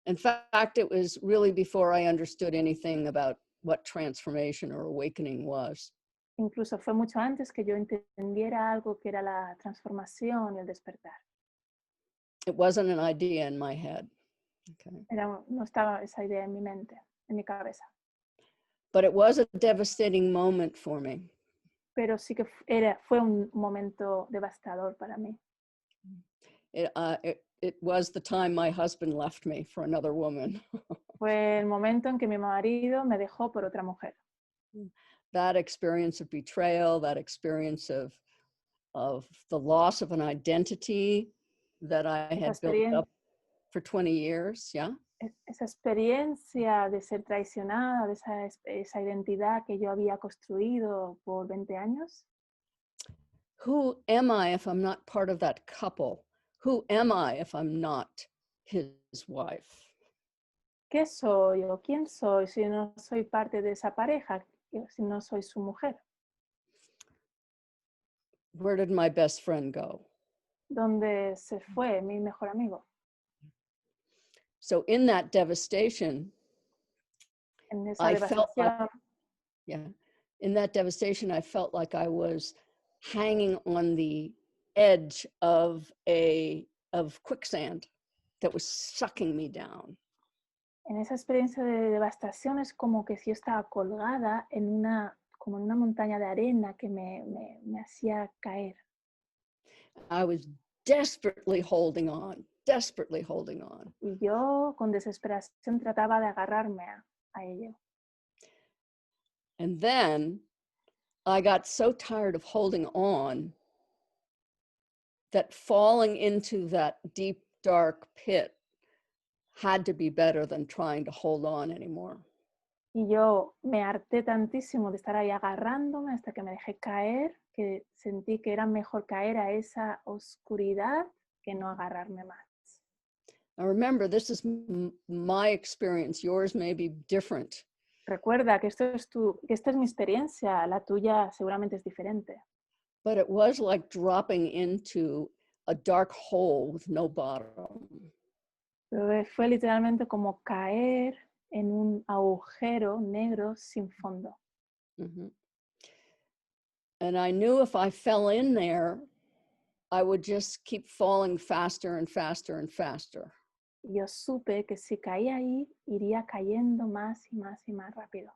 In fact, it was really before I understood anything about what transformation or awakening was. Incluso fue mucho antes que yo entendiera algo que era la transformación y el despertar. It wasn't an idea in my head. Okay. No estaba esa idea en mi mente, en mi cabeza. But it was a devastating moment for me. pero sí que fue un momento devastador para mí. It was the time my husband left me for another woman. Fue el momento en que mi marido me dejó por otra mujer. That experience of betrayal, that experience of the loss of an identity that I had built up for 20 years, yeah? Esa experiencia de ser traicionada, de esa identidad que yo había construido por 20 años. Who am I if I'm not part of that couple? Who am I if I'm not his wife? ¿Qué soy o quién soy si no soy parte de esa pareja, si no soy su mujer? Where did my best friend go? ¿Dónde se fue mi mejor amigo? So in that devastation, En esa I felt devastación, in that devastation, I felt like I was hanging on the edge of quicksand that was sucking me down. en esa experiencia de devastación es como que si yo estaba colgada como en una montaña de arena que me hacía caer. I was desperately holding on. Y yo con desesperación trataba de agarrarme a ello. And then I got so tired of holding on that falling into that deep, dark pit had to be better than trying to hold on anymore. Y yo me harté tantísimo de estar ahí agarrándome hasta que me dejé caer, que sentí que era mejor caer a esa oscuridad que no agarrarme más. Now remember, this is my experience. Yours may be different. Recuerda que esta es mi experiencia, la tuya seguramente es diferente. But it was like dropping into a dark hole with no bottom. Pero fue literalmente como caer en un agujero negro sin fondo. Mm-hmm. And I knew if I fell in there, I would just keep falling faster and faster and faster. Y yo supe que si caía ahí, iría cayendo más y más y más rápido.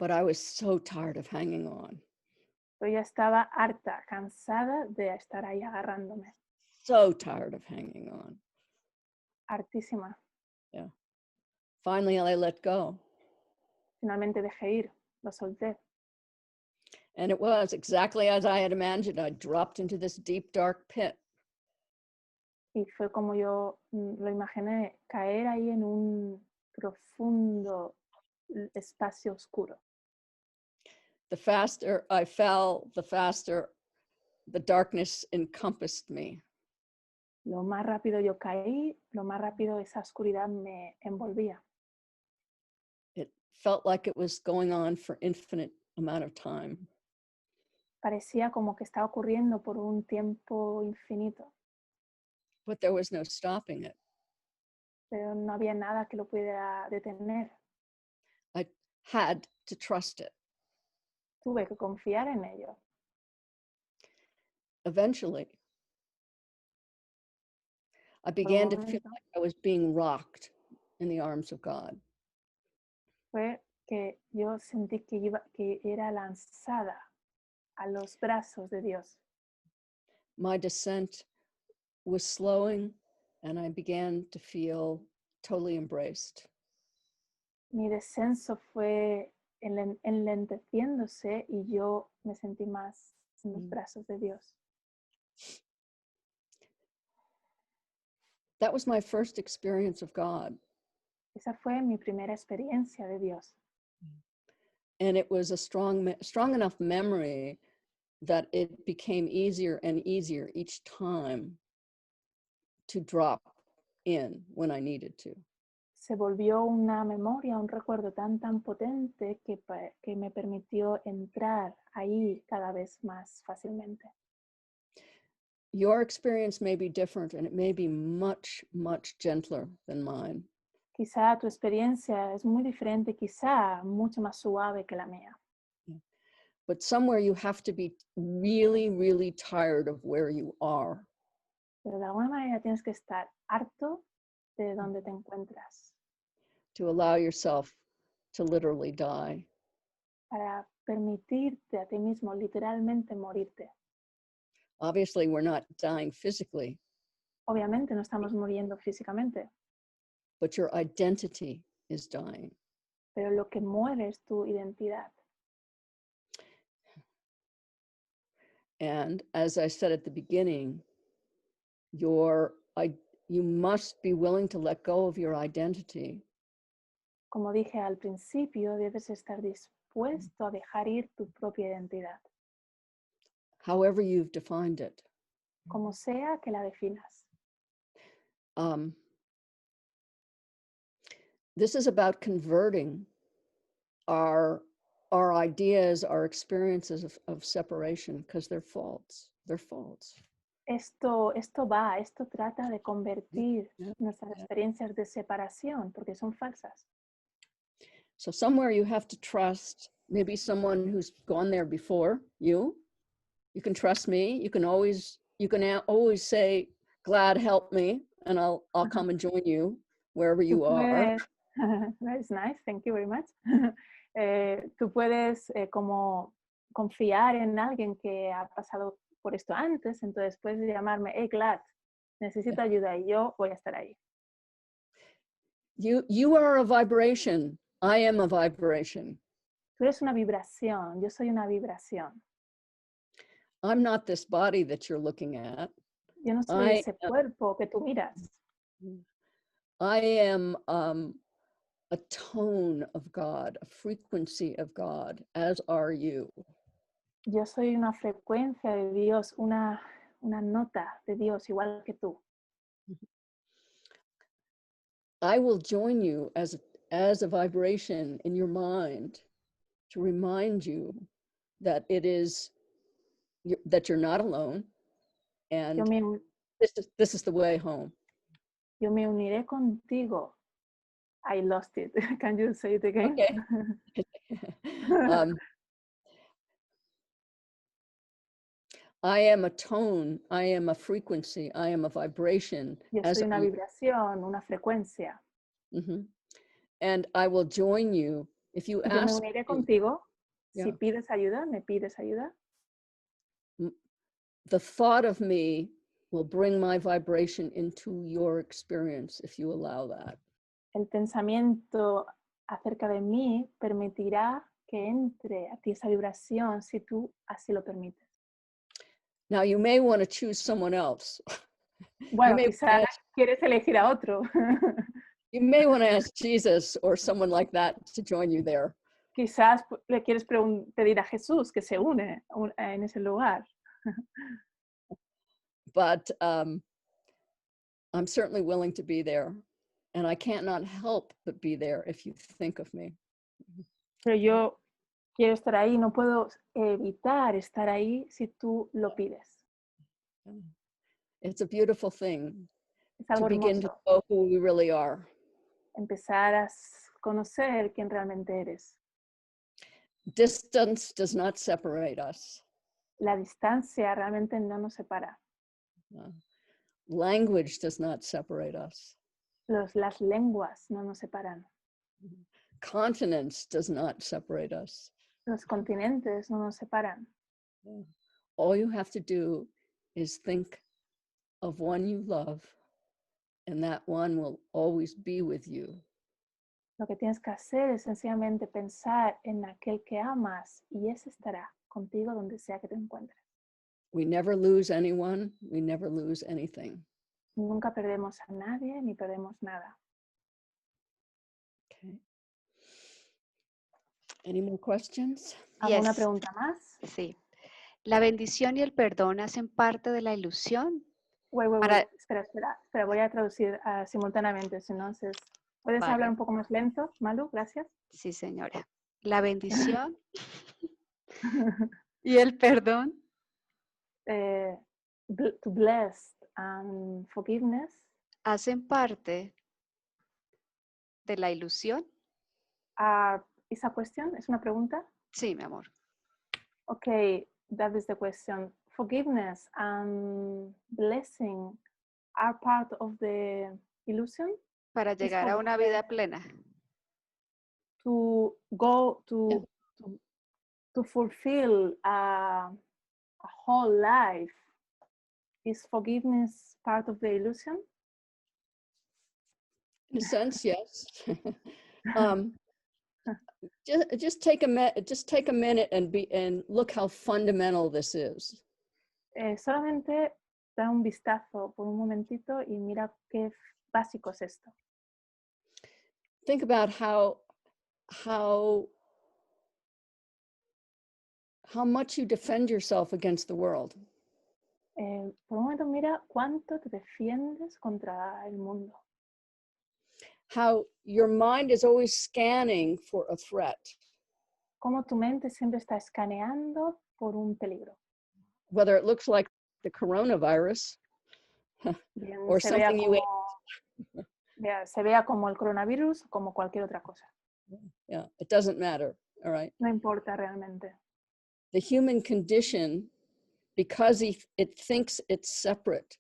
But I was so tired of hanging on. Pero ya estaba harta, cansada de estar ahí agarrándome. So tired of hanging on. Hartísima. Yeah. Finally, I let go. Finalmente dejé ir, lo solté. And it was exactly as I had imagined. I dropped into this deep, dark pit. Y fue como yo lo imaginé, caer ahí en un profundo espacio oscuro. The faster I fell, the faster the darkness encompassed me. Lo más rápido yo caí, lo más rápido esa oscuridad me envolvía. It felt like it was going on for infinite amount of time. Parecía como que estaba ocurriendo por un tiempo infinito. But there was no stopping it. Pero no había nada que lo pudiera detener. I had to trust it. Tuve que confiar en ello. Eventually, I began to feel like I was being rocked in the arms of God. Fue que yo sentí que era lanzada a los brazos de Dios. My descent was slowing, and I began to feel totally embraced. Mi descenso fue enlenteciéndose y yo me sentí más en los brazos de Dios. That was my first experience of God. Esa fue mi primera experiencia de Dios. And it was a strong enough memory that it became easier and easier each time to drop in when I needed to. Se volvió una memoria, un recuerdo tan potente que me permitió entrar ahí cada vez más fácilmente. Your experience may be different, and it may be much, much gentler than mine. Quizá tu experiencia es muy diferente, quizá mucho más suave que la mía. But somewhere you have to be really, really tired of where you are. Pero de alguna manera tienes que estar harto de donde te encuentras. To allow yourself to literally die. para permitirte a ti mismo literalmente morirte. Obviously, we're not dying physically, Obviamente no estamos muriendo físicamente, but your identity is dying. pero lo que muere es tu identidad. And as I said at the beginning, you must be willing to let go of your identity. Como dije al principio, debes estar dispuesto a dejar ir tu propia identidad, However you've defined it. como sea que la definas. This is about converting our ideas, our experiences of separation, because they're false. They're false. Esto trata de convertir nuestras experiencias de separación, porque son falsas. So somewhere you have to trust maybe someone who's gone there before you. You can trust me. You can always say, "Glad, help me," and I'll come and join you wherever you are. That's nice, thank you very much. Tú puedes como confiar en alguien que ha pasado por esto antes, entonces puedes llamarme, hey, Glad, necesito ayuda y yo voy a estar ahí. You are a vibration. I am a vibration. Tú eres una vibración, yo soy una vibración. I'm not this body that you're looking at. Yo no soy ese cuerpo que tú miras. I am a tone of God, a frequency of God, as are you. Yo soy una frecuencia de Dios, una nota de Dios, igual que tú. I will join you as a vibration in your mind to remind you that that you're not alone, and this is the way home. Yo me uniré contigo. I lost it. Can you say it again? Okay. I am a tone, I am a frequency, I am a vibration. Yo soy una vibración, una frecuencia. And I will join you if you ask. Yo me uniré contigo. Si pides ayuda, me pides ayuda. The thought of me will bring my vibration into your experience if you allow that. El pensamiento acerca de mí permitirá que entre a ti esa vibración si tú así lo permites. Now you may want to choose someone else. Bueno, quizás quieres elegir a otro. You may want to ask Jesus or someone like that to join you there. Quizás le quieres pedir a Jesús que se une en ese lugar. But I'm certainly willing to be there, and I can't not help but be there if you think of me. Pero yo quiero estar ahí, no puedo evitar estar ahí si tú lo pides. It's a beautiful thing to begin to know who we really are. Empezar a conocer quién realmente eres. Distance does not separate us. La distancia realmente no nos separa. Language does not separate us. Las lenguas no nos separan. Continents does not separate us. Los continentes no nos separan. All you have to do is think of one you love, and that one will always be with you. Lo que tienes que hacer es sencillamente pensar en aquel que amas y ese estará contigo donde sea que te encuentres. We never lose anyone, we never lose anything. Nunca perdemos a nadie ni perdemos nada. Okay. Any more questions? ¿Alguna pregunta más? Sí. ¿La bendición y el perdón hacen parte de la ilusión? Espera, voy a traducir simultáneamente, entonces, ¿puedes hablar un poco más lento, Malu? Gracias. Sí, señora. La bendición y el perdón. To bless and forgiveness. ¿Hacen parte de la ilusión? ¿Esa cuestión es una pregunta? Sí, mi amor. Okay, that is the question. Forgiveness and blessing are part of the illusion? Para llegar a una vida plena. To go to to fulfill a whole life, is forgiveness part of the illusion? In a sense, yes. Just take a minute and look how fundamental this is. Solamente da un vistazo por un momentito y mira qué básico es esto. Think about how much you defend yourself against the world. Por un momento mira cuánto te defiendes contra el mundo. How your mind is always scanning for a threat. Cómo tu mente siempre está escaneando por un peligro. Whether it looks like the coronavirus Bien, or something you ate. Se vea como el coronavirus o como cualquier otra cosa. Yeah, it doesn't matter, all right? No importa realmente. The human condition, because it thinks it's separate,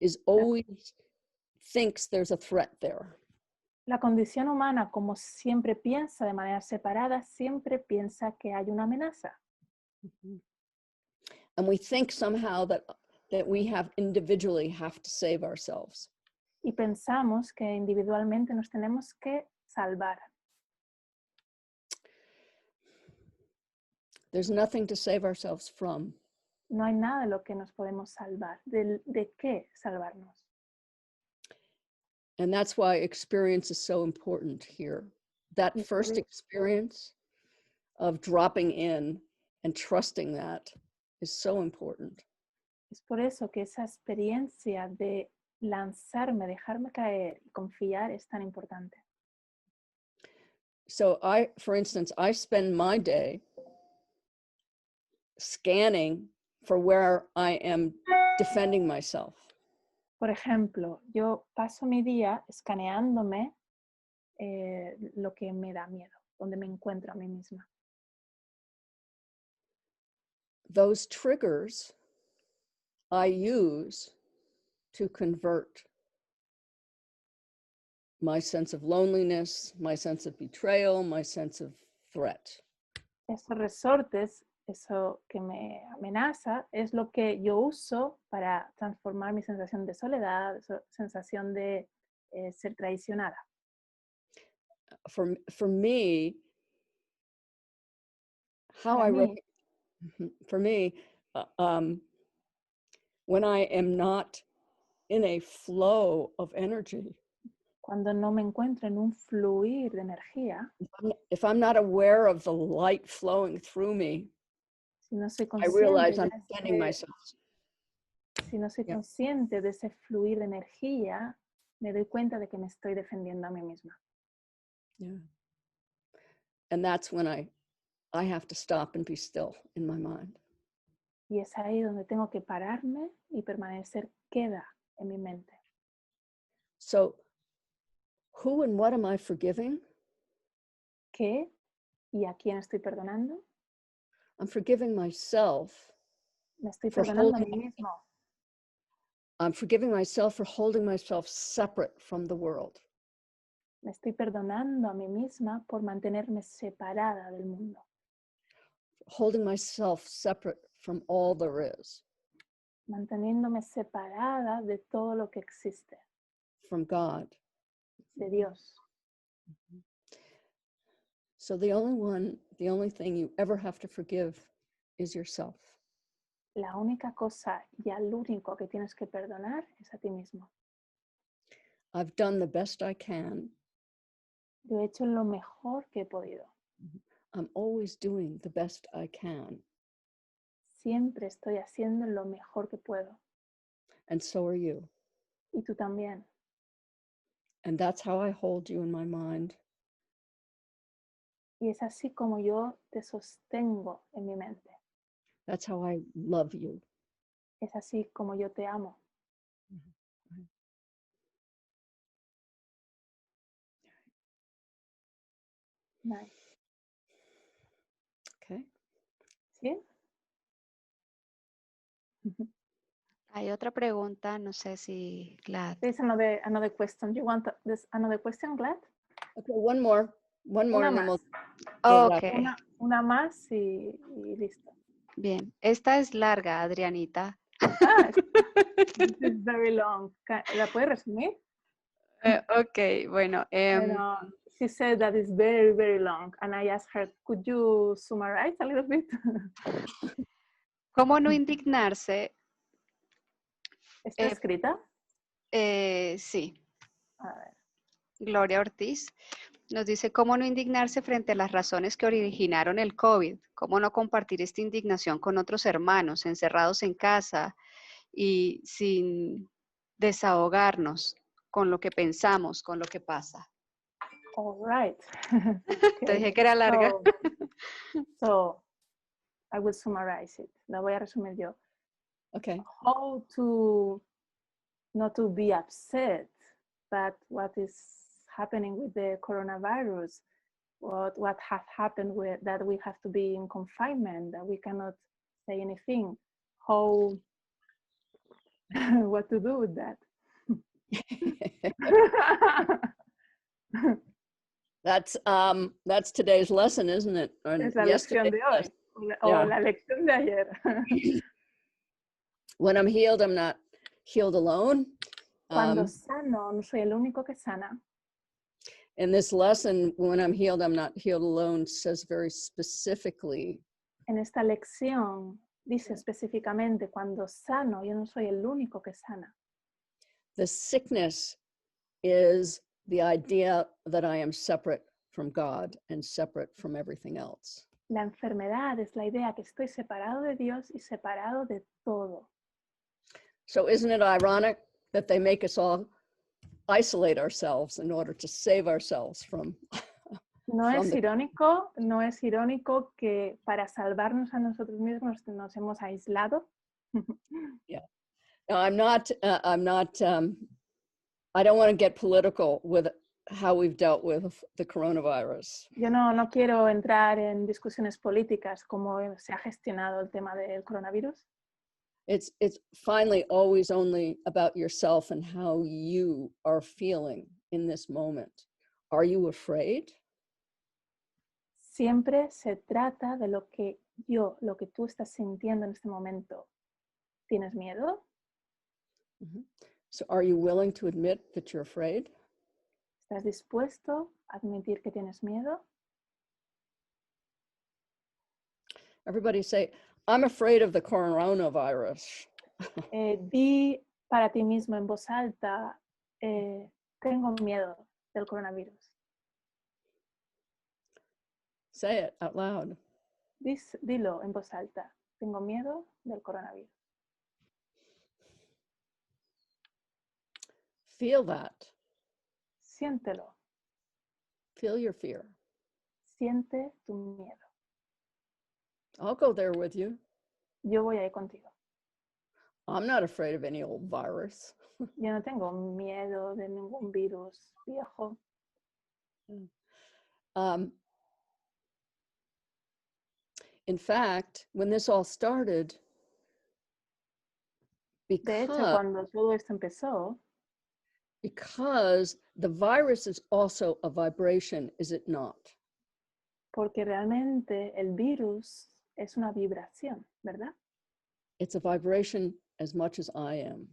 is always thinks there's a threat there. La condición humana, como siempre piensa de manera separada, siempre piensa que hay una amenaza. And we think somehow that we have to save ourselves. Y pensamos que individualmente nos tenemos que salvar. There's nothing to save ourselves from. No hay nada de lo que nos podemos salvar. ¿De qué salvarnos? And that's why experience is so important here. That first experience of dropping in and trusting that is so important. Es por eso que esa experiencia de lanzarme, dejarme caer y confiar es tan importante. So for instance, I spend my day scanning for where I am defending myself. Por ejemplo, yo paso mi día escaneándome lo que me da miedo, donde me encuentro a mí misma. Those triggers I use to convert my sense of loneliness, my sense of betrayal, my sense of threat. Esos resortes, eso que me amenaza, es lo que yo uso para transformar mi sensación de soledad, sensación de ser traicionada. For me, when I am not in a flow of energy, cuando no me encuentro en un fluir de energía, if I'm not aware of the light flowing through me, si no soy I realize consciente I'm defending myself. si no soy consciente de ese fluir de energía, me doy cuenta de que me estoy defendiendo a mí misma. Yeah. And that's when I have to stop and be still in my mind. Y es ahí donde tengo que pararme y permanecer queda en mi mente. So, who and what am I forgiving? ¿Qué y a quién estoy perdonando? I'm forgiving myself. Me estoy perdonando a mí mismo. I'm forgiving myself for holding myself separate from the world. Me estoy perdonando a mí misma por mantenerme separada del mundo. Holding myself separate from all there is. Manteniéndome separada de todo lo que existe. From God. De Dios. So the only thing you ever have to forgive is yourself. La única cosa y al único que tienes que perdonar es a ti mismo. I've done the best I can. Yo he hecho lo mejor que he podido. I'm always doing the best I can. Siempre estoy haciendo lo mejor que puedo. And so are you. Y tú también. And that's how I hold you in my mind. Y es así como yo te sostengo en mi mente. That's how I love you. Es así como yo te amo. Nice. Okay. ¿Sí? Hay otra pregunta, no sé si Glad. There's another question. You want another question, Glad? Okay, one more. One more Una and then más. we'll Ok, Una más y listo. bien. Esta es larga, Adrianita. Ah, this is very long. ¿La puedes resumir? Ok, bueno. Bueno, she said that it's very, very long. And I asked her, could you summarize a little bit? ¿Cómo no indignarse? ¿Está escrita? Sí, A ver. Gloria Ortiz nos dice cómo no indignarse frente a las razones que originaron el COVID, cómo no compartir esta indignación con otros hermanos encerrados en casa y sin desahogarnos con lo que pensamos, con lo que pasa. All right. Te dije que era larga. So I will summarize it. La voy a resumir yo. Okay. How to not to be upset, but what is happening with the coronavirus, what has happened with that we have to be in confinement, that we cannot say anything, how what to do with that. That's today's lesson, isn't it? Es la lección de hoy, o la lección de ayer. When I'm healed, I'm not healed alone. Cuando sano, no soy el único que sana. And this lesson, when I'm healed, I'm not healed alone, says very specifically. En esta lección dice específicamente, cuando sano, yo no soy el único que sana. The sickness is the idea that I am separate from God and separate from everything else. La enfermedad es la idea que estoy separado de Dios y separado de todo. So isn't it ironic that they make us all isolate ourselves in order to save ourselves from No es irónico que para salvarnos a nosotros mismos nos hemos aislado. Yeah. No, I don't want to get political with how we've dealt with the coronavirus. Yo no quiero entrar en discusiones políticas como se ha gestionado el tema del coronavirus. It's finally always only about yourself and how you are feeling in this moment. Are you afraid? Siempre se trata de lo que tú estás sintiendo en este momento. ¿Tienes miedo? Mm-hmm. So are you willing to admit that you're afraid? ¿Estás dispuesto a admitir que tienes miedo? Everybody say, I'm afraid of the coronavirus. Di para ti mismo en voz alta, tengo miedo del coronavirus. Say it out loud. Dilo en voz alta, tengo miedo del coronavirus. Feel that. Siéntelo. Feel your fear. Siente tu miedo. I'll go there with you. Yo voy ahí contigo. I'm not afraid of any old virus. Yo no tengo miedo de ningún virus viejo. In fact, when this all started, De hecho, cuando todo esto empezó, because the virus is also a vibration, is it not? Porque realmente el virus es una vibración, ¿verdad? It's a vibration as much as I am.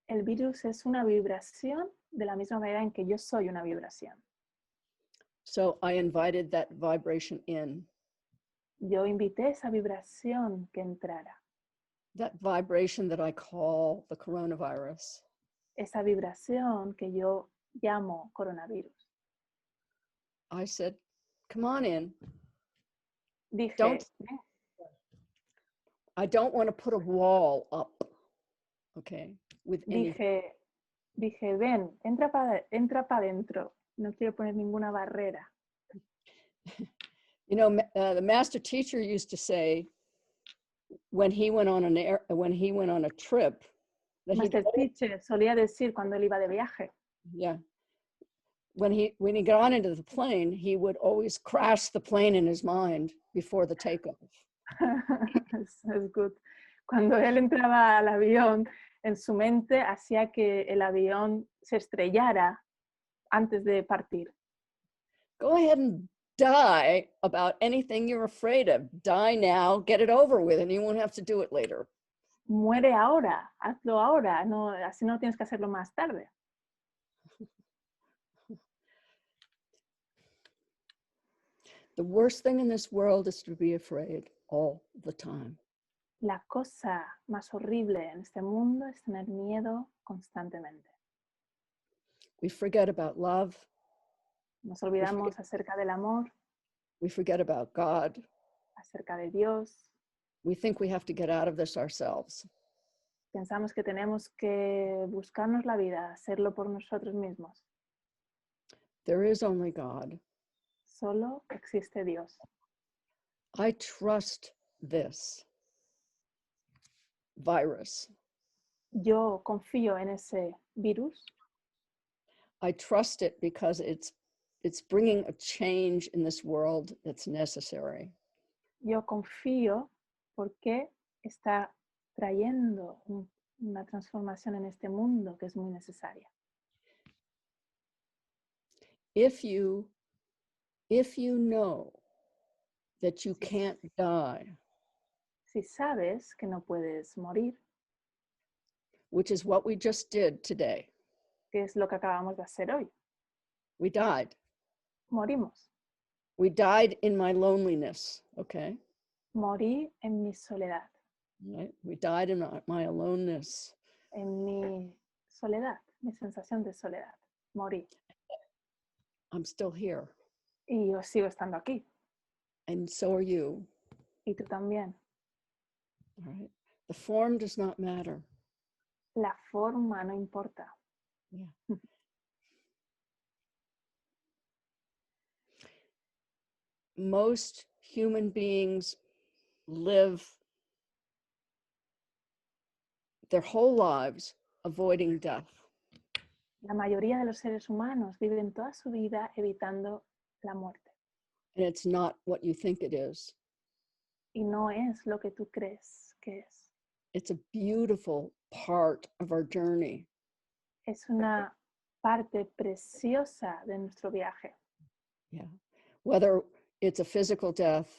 El virus es una vibración de la misma manera en que yo soy una vibración. So I invited that vibration in. Yo invité esa vibración que entrara. That vibration that I call the coronavirus. Esa vibración que yo llamo coronavirus. I said, come on in. Dije, I don't want to put a wall up, okay, with anything. Dije, ven, entra para adentro. No quiero poner ninguna barrera. You know, the master teacher used to say, when he went on a trip, that Master teacher solía decir cuando él iba de viaje. Yeah. When he got on into the plane, he would always crash the plane in his mind before the takeoff. Es good. Cuando él entraba al avión, en su mente hacía que el avión se estrellara antes de partir. Go ahead and die about anything you're afraid of. Die now, get it over with, and you won't have to do it later. Muere ahora, hazlo ahora, no, así no tienes que hacerlo más tarde. The worst thing in this world is to be afraid all the time. La cosa más horrible en este mundo es tener miedo constantemente. We forget about love. Nos olvidamos acerca del amor, We forget about God. acerca de Dios. We think we have to get out of this ourselves. Pensamos que tenemos que buscarnos la vida, hacerlo por nosotros mismos. There is only God. Solo existe Dios. I trust this virus. Yo confío en ese virus. I trust it because it's bringing a change in this world that's necessary. Yo confío porque está trayendo una transformación en este mundo que es muy necesaria. If you know that you can't die, Si sabes que no puedes morir, which is what we just did today, que es lo que acabamos de hacer hoy, we died. morimos. We died in my loneliness, okay? Morí en mi soledad, Right? We died in my aloneness. en mi soledad, mi sensación de soledad. Morí. I'm still here, Y yo sigo estando aquí. and so are you. Y tú también. All right? The form does not matter. La forma no importa. Yeah. Most human beings live their whole lives avoiding death. La mayoría de los seres humanos viven toda su vida evitando la muerte. And it's not what you think it is. Y no es lo que tú crees que es. It's a beautiful part of our journey. Es una parte preciosa de nuestro viaje. Yeah. Whether it's a physical death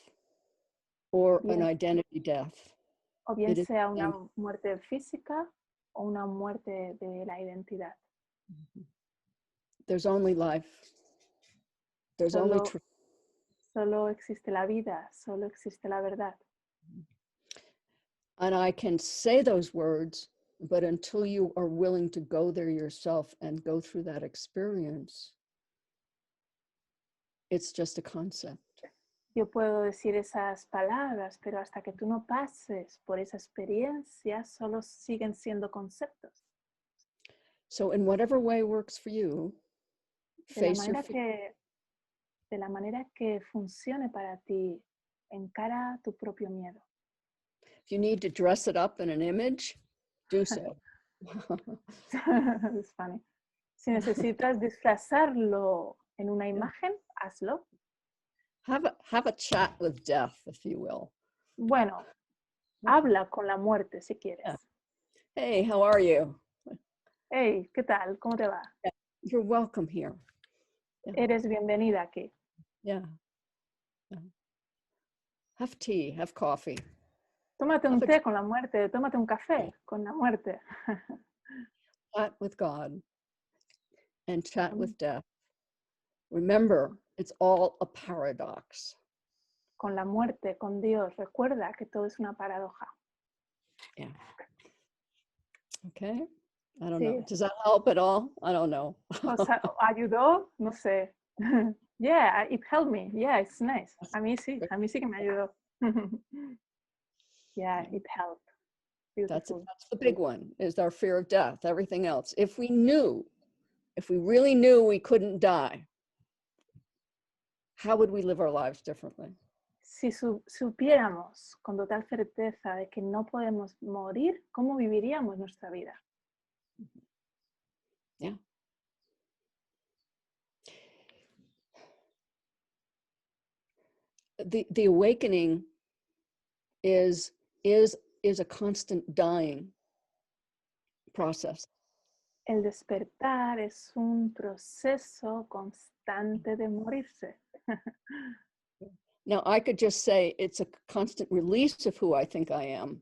or an Bien. identity death. O bien It is sea una the muerte física o una muerte de la identidad. There's only life. There's only Solo, truth. solo existe la vida, solo existe la verdad. And I can say those words, but until you are willing to go there yourself and go through that experience, it's just a concept. Yo puedo decir esas palabras, pero hasta que tú no pases por esa experiencia, solo siguen siendo conceptos. So in whatever way works for you, face your fear. De la manera que funcione para ti, encara tu propio miedo. If you need to dress it up in an image, do so. Es funny. Si necesitas disfrazarlo en una imagen, hazlo. Have a chat with death, if you will. Bueno, habla con la muerte si quieres. Yeah. Hey, how are you? Hey, ¿qué tal? ¿Cómo te va? You're welcome here. Yeah. Eres bienvenida aquí. Yeah. Yeah. Have tea, have coffee. Tómate un té con la muerte, tómate un café con la muerte. Chat with God and chat with death. Remember, it's all a paradox. Con la muerte, con Dios. Recuerda que todo es una paradoja. Yeah. Okay. I don't Sí. know. Does that help at all? I don't know. ¿Ayudó? No sé. Yeah, it helped me. Yeah, it's nice. A mí sí que me ayudó. Yeah, it helped. That's the big one, is our fear of death. Everything else. If we really knew we couldn't die, how would we live our lives differently? Si supiéramos con total certeza de que no podemos morir, ¿cómo viviríamos nuestra vida? Yeah. The awakening is a constant dying process. El despertar es un proceso constante de morirse. Now, I could just say it's a constant release of who I think I am.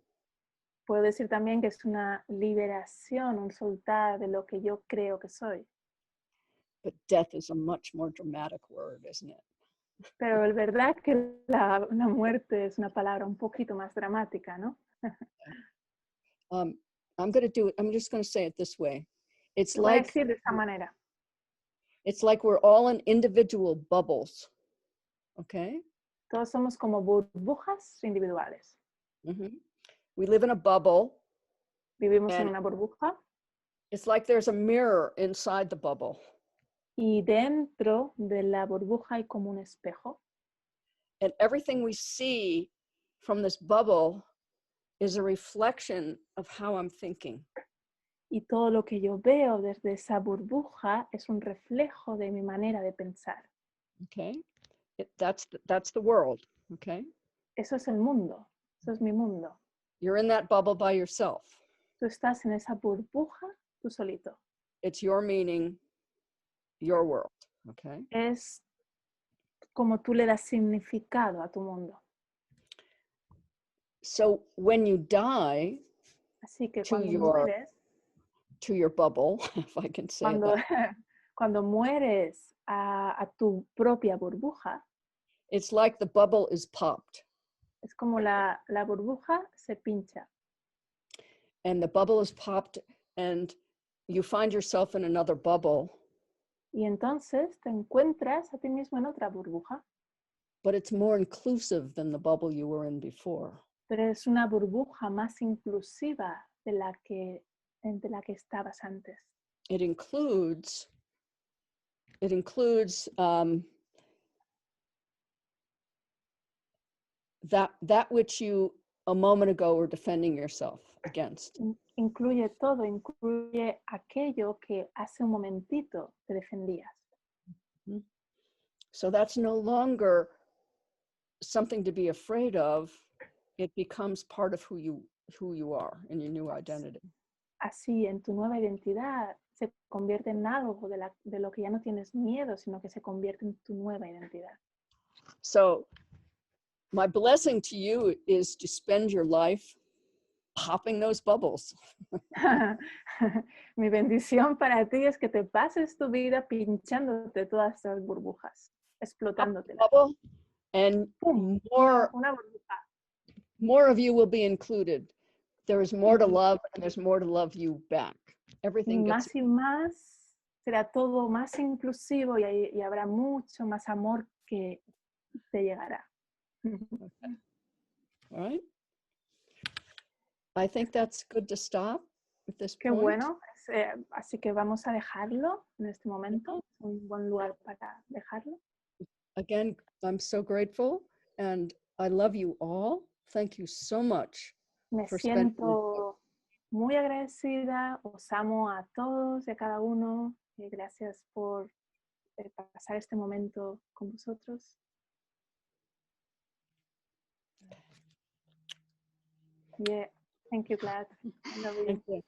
Puedo decir también que es una liberación, un soltar de lo que yo creo que soy. But death is a much more dramatic word, isn't it? Pero es verdad que la muerte es una palabra un poquito más dramática, ¿no? I'm just going to say it this way. It's Lo voy a like, decir de esta manera. it's like we're all in individual bubbles, okay? Todos somos como burbujas individuales. We live in a bubble. Vivimos en And una burbuja it's like there's a mirror inside the bubble. y dentro de la burbuja hay como un espejo. And everything we see from this bubble is a reflection of how I'm thinking. Y todo lo que yo veo desde esa burbuja es un reflejo de mi manera de pensar. Okay? That's the world, okay? Eso es el mundo. Eso es mi mundo. You're in that bubble by yourself. Tú estás en esa burbuja tú solito. It's your meaning, your world, okay? Es como tú le das significado a tu mundo. So when you die Así que to cuando your mueres, to your bubble, if I can say cuando, that, cuando mueres a tu propia burbuja, it's like the bubble is popped. es como la burbuja se pincha. And the bubble is popped and you find yourself in another bubble. Y entonces te encuentras a ti mismo en otra burbuja. But it's more inclusive than the bubble you were in before. Pero es una burbuja más inclusiva de la que estabas antes. It includes that which you a moment ago were defending yourself against. Incluye todo, incluye aquello que hace un momentito te defendías. So that's no longer something to be afraid of. It becomes part of who you are in your new identity. Así, en tu nueva identidad se convierte en algo de lo que ya no tienes miedo, sino que se convierte en tu nueva identidad. So my blessing to you is to spend your life popping those bubbles. Mi bendición para ti es que te pases tu vida pinchándote todas estas burbujas, explotándote. Bubble, and more of you will be included. There is more to love, and there's more to love you back. Everything gets... Más y más, será todo más inclusivo y habrá mucho más amor que te llegará. Okay. All right. I think that's good to stop at this Qué point. bueno. Así que vamos a dejarlo en este momento. Es un buen lugar para dejarlo. Again, I'm so grateful, and I love you all. Thank you so much. Me siento muy agradecida. Os amo a todos y a cada uno. Gracias por pasar este momento con vosotros. Yeah, thank you, Glad. I love you. Thank you.